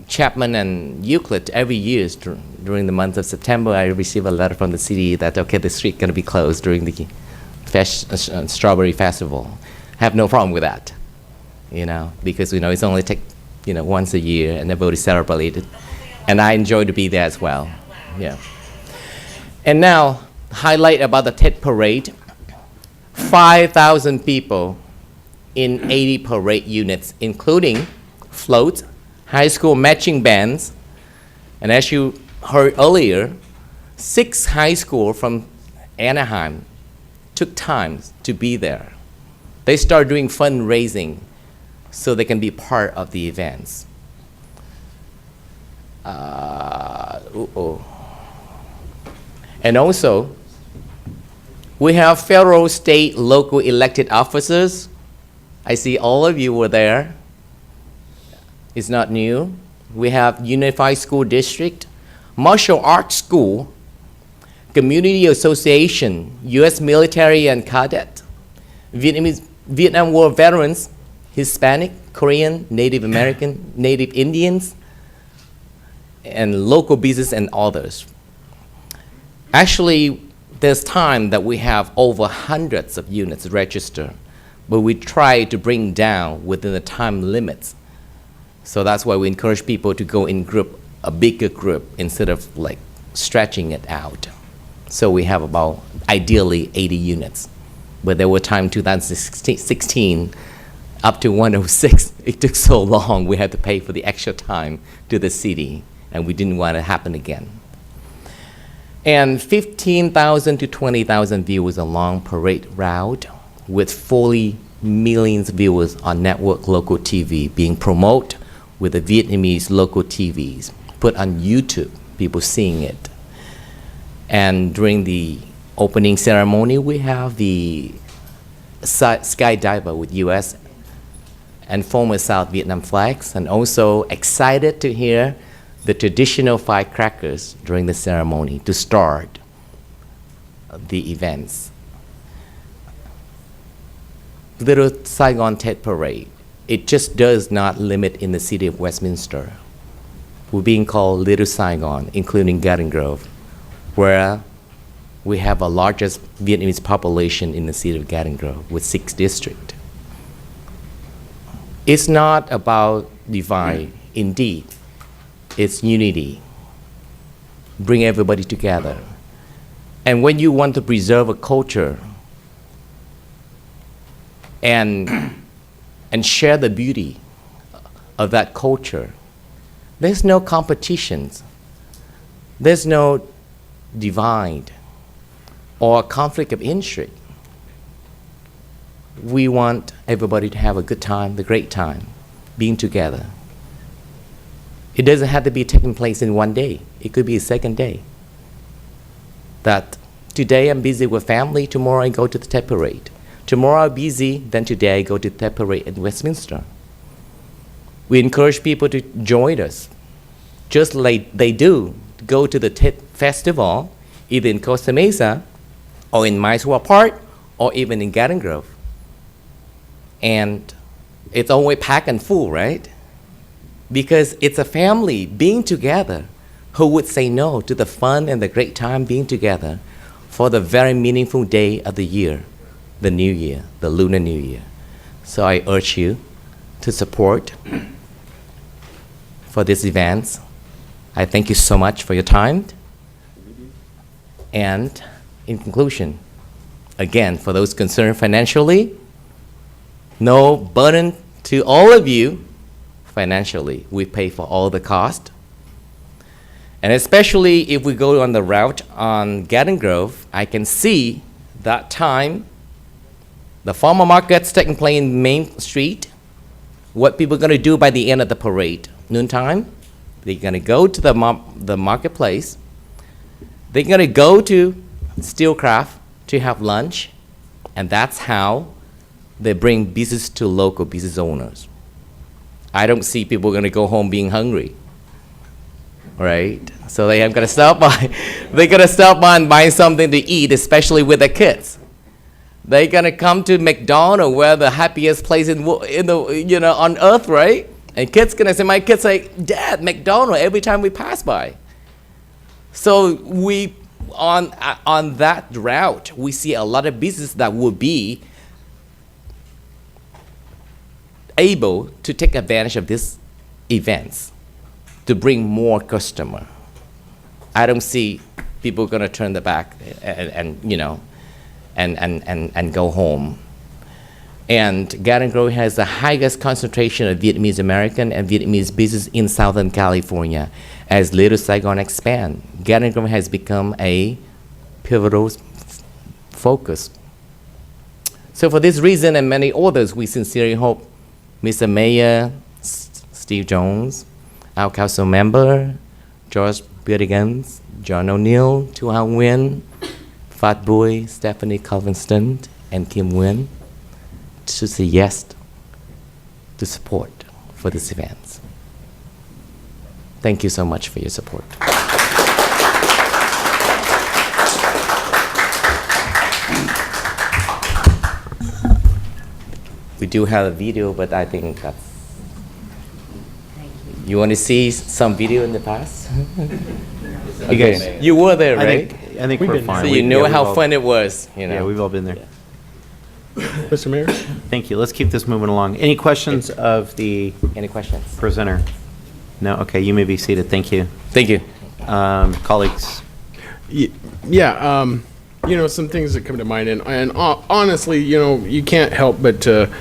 Chapman and Euclid, every year during the month of September, I receive a letter from the city that, okay, the street going to be closed during the Strawberry Festival. Have no problem with that, because it's only take, once a year, and everybody celebrated. And I enjoy to be there as well. Yeah. And now, highlight about the Tet Parade. 5,000 people in 80 parade units, including floats, high school marching bands, and as you heard earlier, 6 high school from Anaheim took time to be there. They started doing fundraising so they can be part of the events. And also, we have federal, state, local elected officers. I see all of you were there. It's not new. We have Unified School District, Martial Arts School, Community Association, U.S. Military and Cadet, Vietnam War veterans, Hispanic, Korean, Native American, Native Indians, and local business and others. Actually, there's time that we have over hundreds of units registered, but we try to bring down within the time limits. So that's why we encourage people to go in group, a bigger group, instead of stretching it out. So we have about, ideally, 80 units. But there were times 2016, up to 106, it took so long, we had to pay for the extra time to the city, and we didn't want it to happen again. And 15,000 to 20,000 viewers along parade route, with 40 million viewers on network local TV being promoted with the Vietnamese local TVs, put on YouTube, people seeing it. And during the opening ceremony, we have the skydiver with US and former South Vietnam flags, and also excited to hear the traditional firecrackers during the ceremony to start the events. Little Saigon Tet Parade, it just does not limit in the city of Westminster. We're being called Little Saigon, including Garden Grove, where we have the largest Vietnamese population in the city of Garden Grove with 6 districts. It's not about divide, indeed, it's unity. Bring everybody together. And when you want to preserve a culture and share the beauty of that culture, there's no competitions. There's no divide or conflict of interest. We want everybody to have a good time, the great time, being together. It doesn't have to be taking place in one day. It could be a second day. That today I'm busy with family, tomorrow I go to the Tet Parade. Tomorrow I'm busy, then today I go to the Tet Parade in Westminster. We encourage people to join us, just like they do, to go to the Tet Festival, either in Costa Mesa, or in Maiswa Park, or even in Garden Grove. And it's always packed and full, right? Because it's a family being together. Who would say no to the fun and the great time being together for the very meaningful day of the year, the New Year, the Lunar New Year? So I urge you to support for this event. I thank you so much for your time. And in conclusion, again, for those concerned financially, no burden to all of you financially. We pay for all the cost. And especially if we go on the route on Garden Grove, I can see that time the farmer market's taking place in Main Street. What people are going to do by the end of the parade, noontime, they're going to go to the marketplace. They're going to go to Steelcraft to have lunch, and that's how they bring business to local business owners. I don't see people going to go home being hungry, right? So they have got to stop by. They're going to stop by and buy something to eat, especially with their kids. They're going to come to McDonald's, where the happiest place in the on earth, right? And kids gonna say, my kids say, Dad, McDonald's every time we pass by. So we, on that route, we see a lot of business that would be able to take advantage of these events to bring more customer. I don't see people gonna turn their back and you know, and go home. And Garden Grove has the highest concentration of Vietnamese American and Vietnamese business in Southern California. As Little Saigon expand, Garden Grove has become a pivotal focus. So for this reason and many others, we sincerely hope Mr. Mayor Steve Jones, our council member, George Birdigans, John O'Neill, Tu Hang Nguyen, Fat Boy, Stephanie Calvinston, and Kim Nguyen to say yes to support for this event. Thank you so much for your support. We do have a video, but I think that's... You want to see some video in the past? You guys, you were there, right? I think we're fine. So you know how fun it was, you know. Yeah, we've all been there. Mr. Mayor? Thank you. Let's keep this moving along. Any questions of the Any questions? presenter? No? Okay, you may be seated. Thank you. Thank you. Colleagues? Yeah, you know, some things that come to mind, and honestly, you know, you can't help but to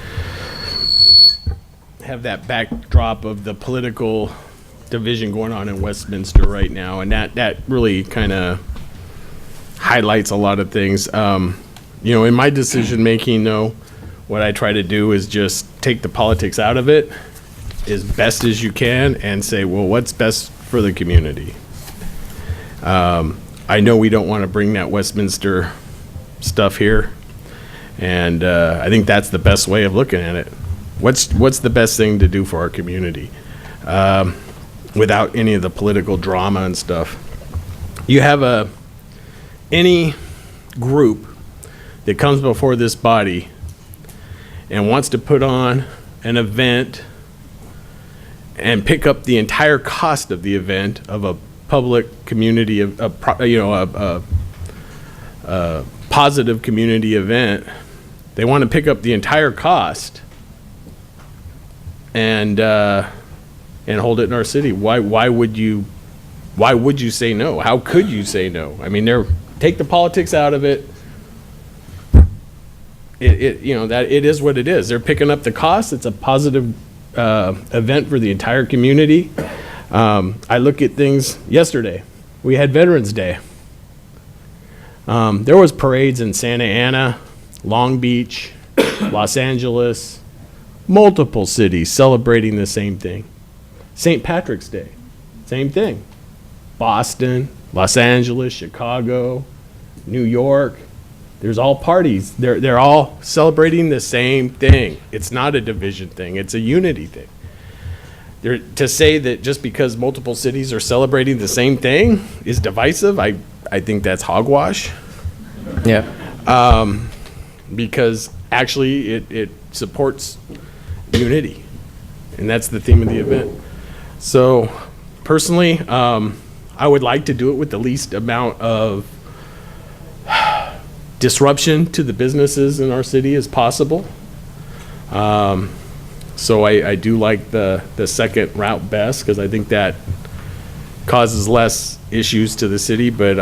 have that backdrop of the political division going on in Westminster right now, and that really kind of highlights a lot of things. You know, in my decision making, though, what I try to do is just take the politics out of it as best as you can and say, well, what's best for the community? I know we don't want to bring that Westminster stuff here, and I think that's the best way of looking at it. What's the best thing to do for our community without any of the political drama and stuff? You have any group that comes before this body and wants to put on an event and pick up the entire cost of the event of a public community, a positive community event. They want to pick up the entire cost and hold it in our city. Why would you say no? How could you say no? I mean, take the politics out of it. You know, that it is what it is. They're picking up the cost. It's a positive event for the entire community. I look at things yesterday. We had Veterans Day. There was parades in Santa Ana, Long Beach, Los Angeles, multiple cities celebrating the same thing. St. Patrick's Day, same thing. Boston, Los Angeles, Chicago, New York. There's all parties. They're all celebrating the same thing. It's not a division thing. It's a unity thing. To say that just because multiple cities are celebrating the same thing is divisive, I think that's hogwash. Yeah. Because actually it supports unity, and that's the theme of the event. So personally, I would like to do it with the least amount of disruption to the businesses in our city as possible. So I do like the second route best, because I think that causes less issues to the city. But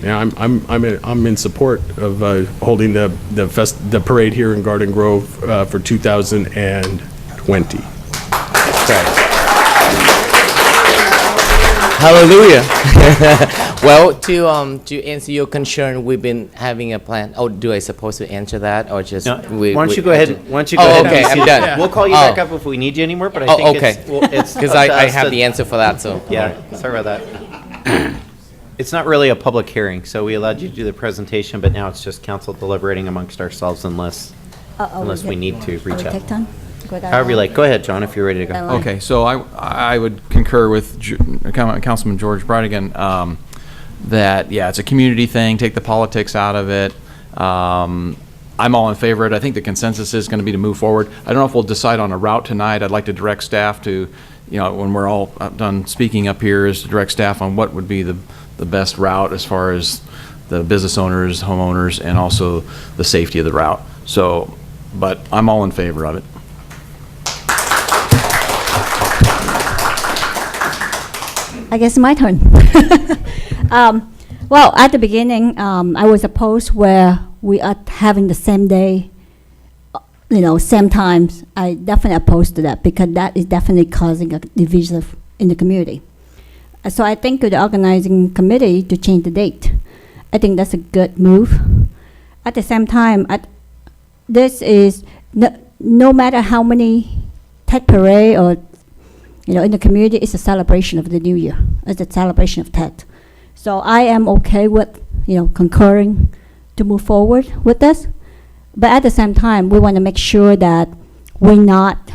yeah, I'm in support of holding the parade here in Garden Grove for 2020. Right. Hallelujah. Well, to answer your concern, we've been having a plan. Oh, do I supposed to answer that, or just? No, why don't you go ahead? Why don't you go ahead? Okay, I'm done. We'll call you back up if we need you anymore. But I think it's because I have the answer for that. So yeah, sorry about that. It's not really a public hearing, so we allowed you to do the presentation, but now it's just council deliberating amongst ourselves unless we need to reach out. However you like. Go ahead, John, if you're ready to go. Okay, so I would concur with Councilman George Brightigan that, yeah, it's a community thing. Take the politics out of it. I'm all in favor of it. I think the consensus is going to be to move forward. I don't know if we'll decide on a route tonight. I'd like to direct staff to, when we're all done speaking up here, is to direct staff on what would be the best route as far as the business owners, homeowners, and also the safety of the route. So, but I'm all in favor of it. I guess my turn. Well, at the beginning, I was opposed where we are having the same day, same times. I definitely opposed to that because that is definitely causing a division in the community. So I think to the organizing committee to change the date. I think that's a good move. At the same time, this is no matter how many Tet parade or in the community, it's a celebration of the New Year. It's a celebration of Tet. So I am okay with, concurring to move forward with this. But at the same time, we want to make sure that we're not,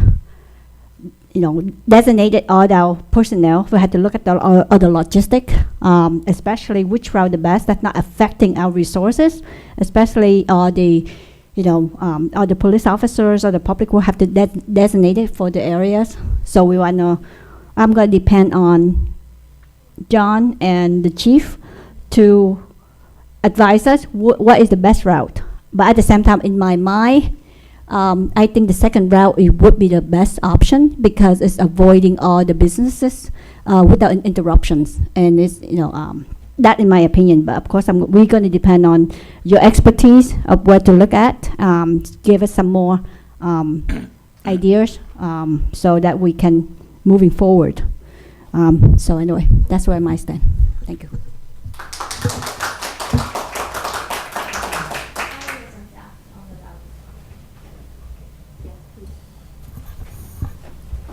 designated all our personnel. We have to look at the other logistic, especially which route the best. That's not affecting our resources, especially all the police officers or the public will have to designate it for the areas. So we want to, I'm going to depend on John and the chief to advise us what is the best route. But at the same time, in my mind, I think the second route would be the best option because it's avoiding all the businesses without interruptions. And it's, that in my opinion, but of course we're going to depend on your expertise of where to look at. Give us some more ideas so that we can moving forward. So anyway, that's where I stand. Thank you.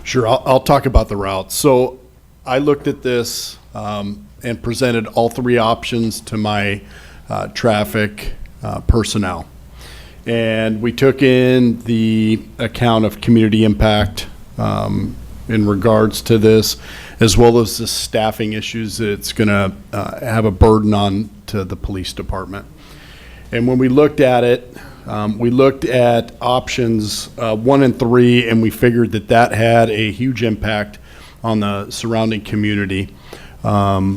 Sure, I'll talk about the route. So I looked at this and presented all three options to my traffic personnel. And we took in the account of community impact in regards to this, as well as the staffing issues that it's going to have a burden on to the police department. And when we looked at it, we looked at options 1 and 3, and we figured that had a huge impact on the surrounding community. That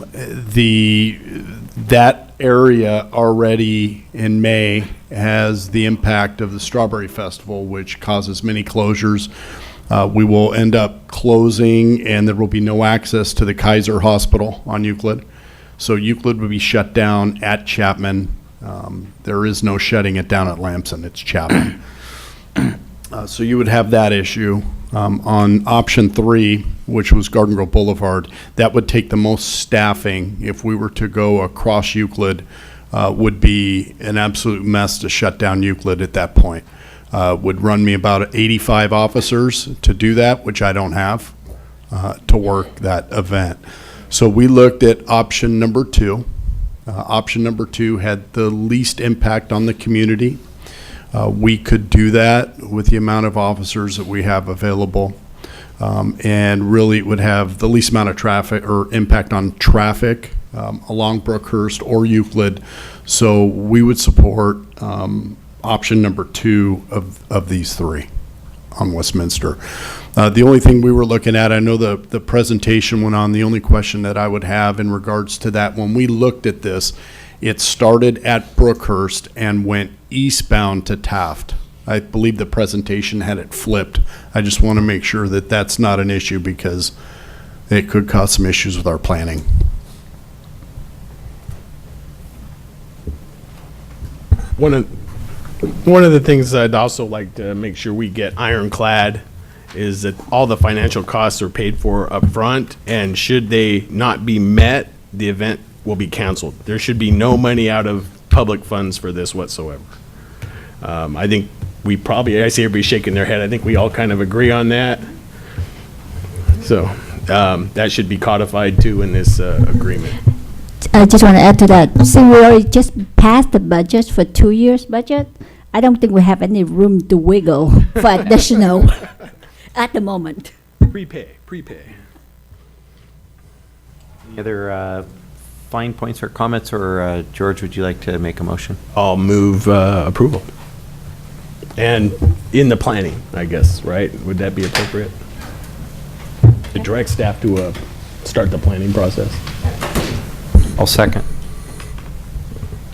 area already in May has the impact of the Strawberry Festival, which causes many closures. We will end up closing, and there will be no access to the Kaiser Hospital on Euclid. So Euclid would be shut down at Chapman. There is no shutting it down at Lamson, it's Chapman. So you would have that issue. On option 3, which was Garden Grove Boulevard, that would take the most staffing. If we were to go across Euclid, would be an absolute mess to shut down Euclid at that point. Would run me about 85 officers to do that, which I don't have to work that event. So we looked at option number 2. Option number 2 had the least impact on the community. We could do that with the amount of officers that we have available, and really it would have the least amount of traffic or impact on traffic along Brookhurst or Euclid. So we would support option number 2 of these 3 on Westminster. The only thing we were looking at, I know the presentation went on, the only question that I would have in regards to that, when we looked at this, it started at Brookhurst and went eastbound to Taft. I believe the presentation had it flipped. I just want to make sure that that's not an issue because it could cause some issues with our planning. One of the things I'd also like to make sure we get ironclad is that all the financial costs are paid for up front, and should they not be met, the event will be canceled. There should be no money out of public funds for this whatsoever. I think I see everybody shaking their head. I think we all kind of agree on that. So that should be codified too in this agreement. I just want to add to that. See, we already just passed the budget for 2 years budget. I don't think we have any room to wiggle for additional at the moment. Prepay. Any other fine points or comments, or George, would you like to make a motion? I'll move approval. And in the planning, I guess, right? Would that be appropriate? To direct staff to start the planning process? I'll second.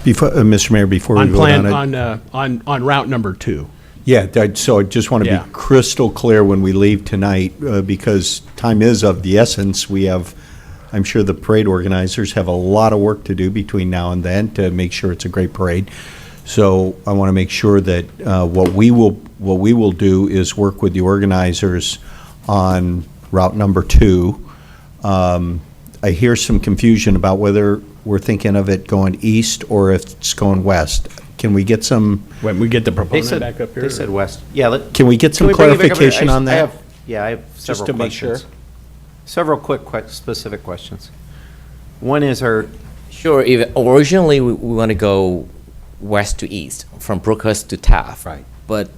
Before, Mr. Mayor, before we On vote plan, on it. on route number 2. Yeah, so I just want to Yeah. be crystal clear when we leave tonight, because time is of the essence. We have, I'm sure the parade organizers have a lot of work to do between now and then to make sure it's a great parade. So I want to make sure that what we will do is work with the organizers on route number 2. I hear some confusion about whether we're thinking of it going east or if it's going west. Can we get some? When we get the They proponent said, back up here? they said west. Yeah. Can we get some Can we bring it back up here? clarification on that? I have Just several to make sure. questions. Several quick, specific questions. One is Sure, if originally we want to go west to east, from Brookhurst to Taft. Right. But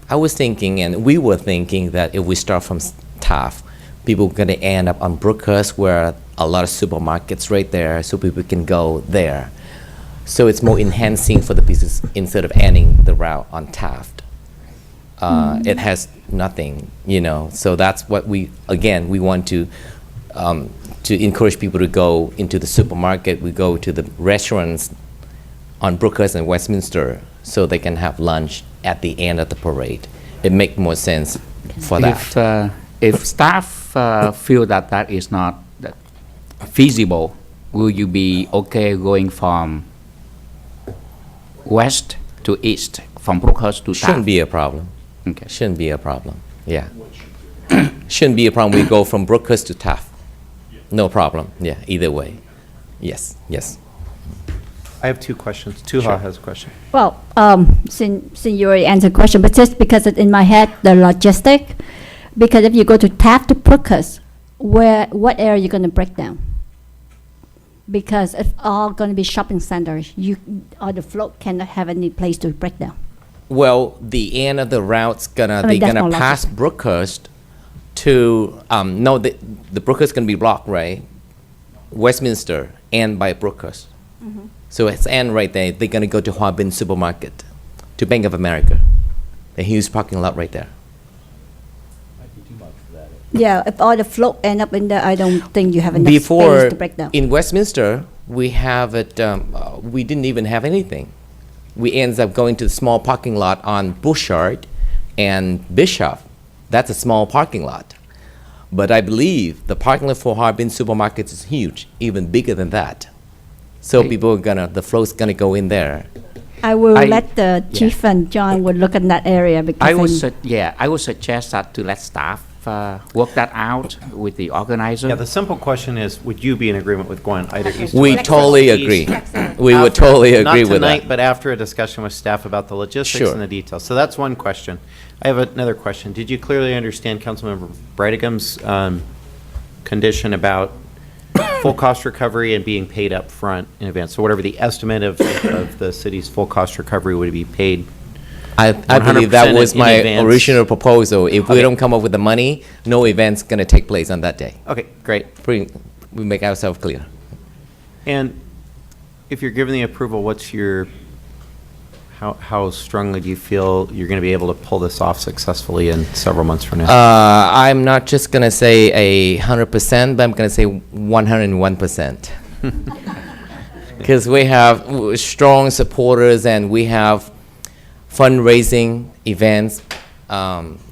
I was thinking, and we were thinking, that if we start from Taft, people are going to end up on Brookhurst, where a lot of supermarkets right there, so people can go there. So it's more enhancing for the business instead of ending the route on Taft. It has nothing, so that's what we want to encourage people to go into the supermarket. We go to the restaurants on Brookhurst and Westminster so they can have lunch at the end of the parade. It makes more sense for that. If staff feel that is not feasible, will you be okay going from west to east, from Brookhurst to Taft? Shouldn't be a problem. Okay. Shouldn't be a problem. Yeah. Shouldn't be a problem. We go from Brookhurst to Taft. No problem. Yeah, either way. Yes, yes. I have 2 questions. Thuâ has a question. Well, since you already answered the question, but just because it's in my head, the logistic, because if you go to Taft to Brookhurst, what area are you going to break down? Because it's all going to be shopping centers. Or the float cannot have any place to break down. Well, the end of the route's they're that's gonna more pass Brookhurst to, the Brookhurst gonna be blocked, right? Westminster and by Brookhurst. So it's end right there. They're gonna go to Hoa Binh Supermarket, to Bank of America. The huge parking lot right there. Yeah, if all the float end up in there, I don't think you have enough Before, space to break down. in Westminster, we have it, we didn't even have anything. We ended up going to the small parking lot on Bouchard and Bishop. That's a small parking lot. But I believe the parking lot for Hoa Binh Supermarkets is huge, even bigger than that. So people are the flow's gonna go in there. I will let the chief and John would look at that area because I would suggest that to let staff work that out with the organizer. Yeah, the simple question is, would you be in agreement with going either east or We west? totally East. agree. We would totally agree with Not tonight, that. but after a discussion with staff about the logistics Sure. and the details. So that's one question. I have another question. Did you clearly understand Councilmember Brightigham's condition about full cost recovery and being paid up front in advance? So whatever the estimate of the city's full cost recovery would be paid. I believe that 100% was in my advance. original proposal. If we Okay. don't come up with the money, no event's gonna take place on that day. Okay, great. We make ourselves clear. And if you're given the approval, how strongly do you feel you're going to be able to pull this off successfully in several months from now? I'm not just gonna say 100%, but I'm gonna say 101%. Because we have strong supporters and we have fundraising events.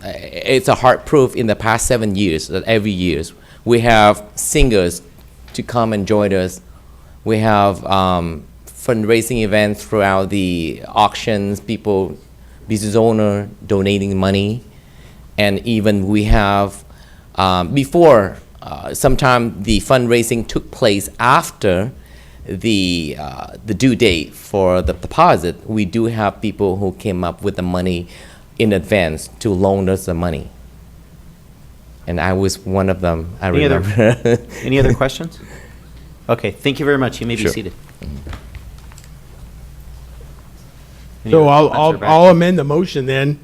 It's a hard proof in the past 7 years that every year we have singers to come and join us. We have fundraising events throughout the auctions, business owner donating money. And even we have, before, sometime the fundraising took place after the due date for the deposit. We do have people who came up with the money in advance to loan us the money. And I was one of them, I remember. Any other questions? Okay, thank you very much. You may be Sure. seated. So I'll amend the motion then.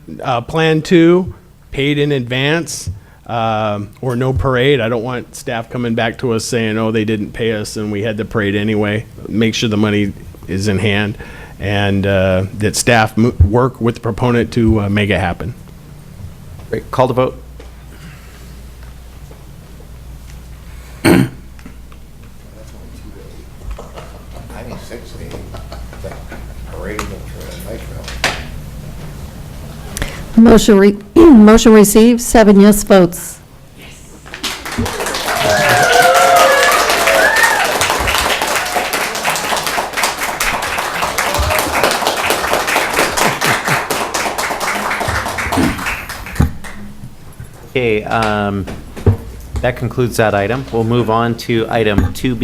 Plan 2, paid in advance, or no parade. I don't want staff coming back to us saying, oh, they didn't pay us and we had the parade anyway. Make sure the money is in hand. and that staff work with the proponent to make it happen. Great. Call to vote. Motion received, 7 yes votes. Okay, that concludes that item. We'll move on to item 2B.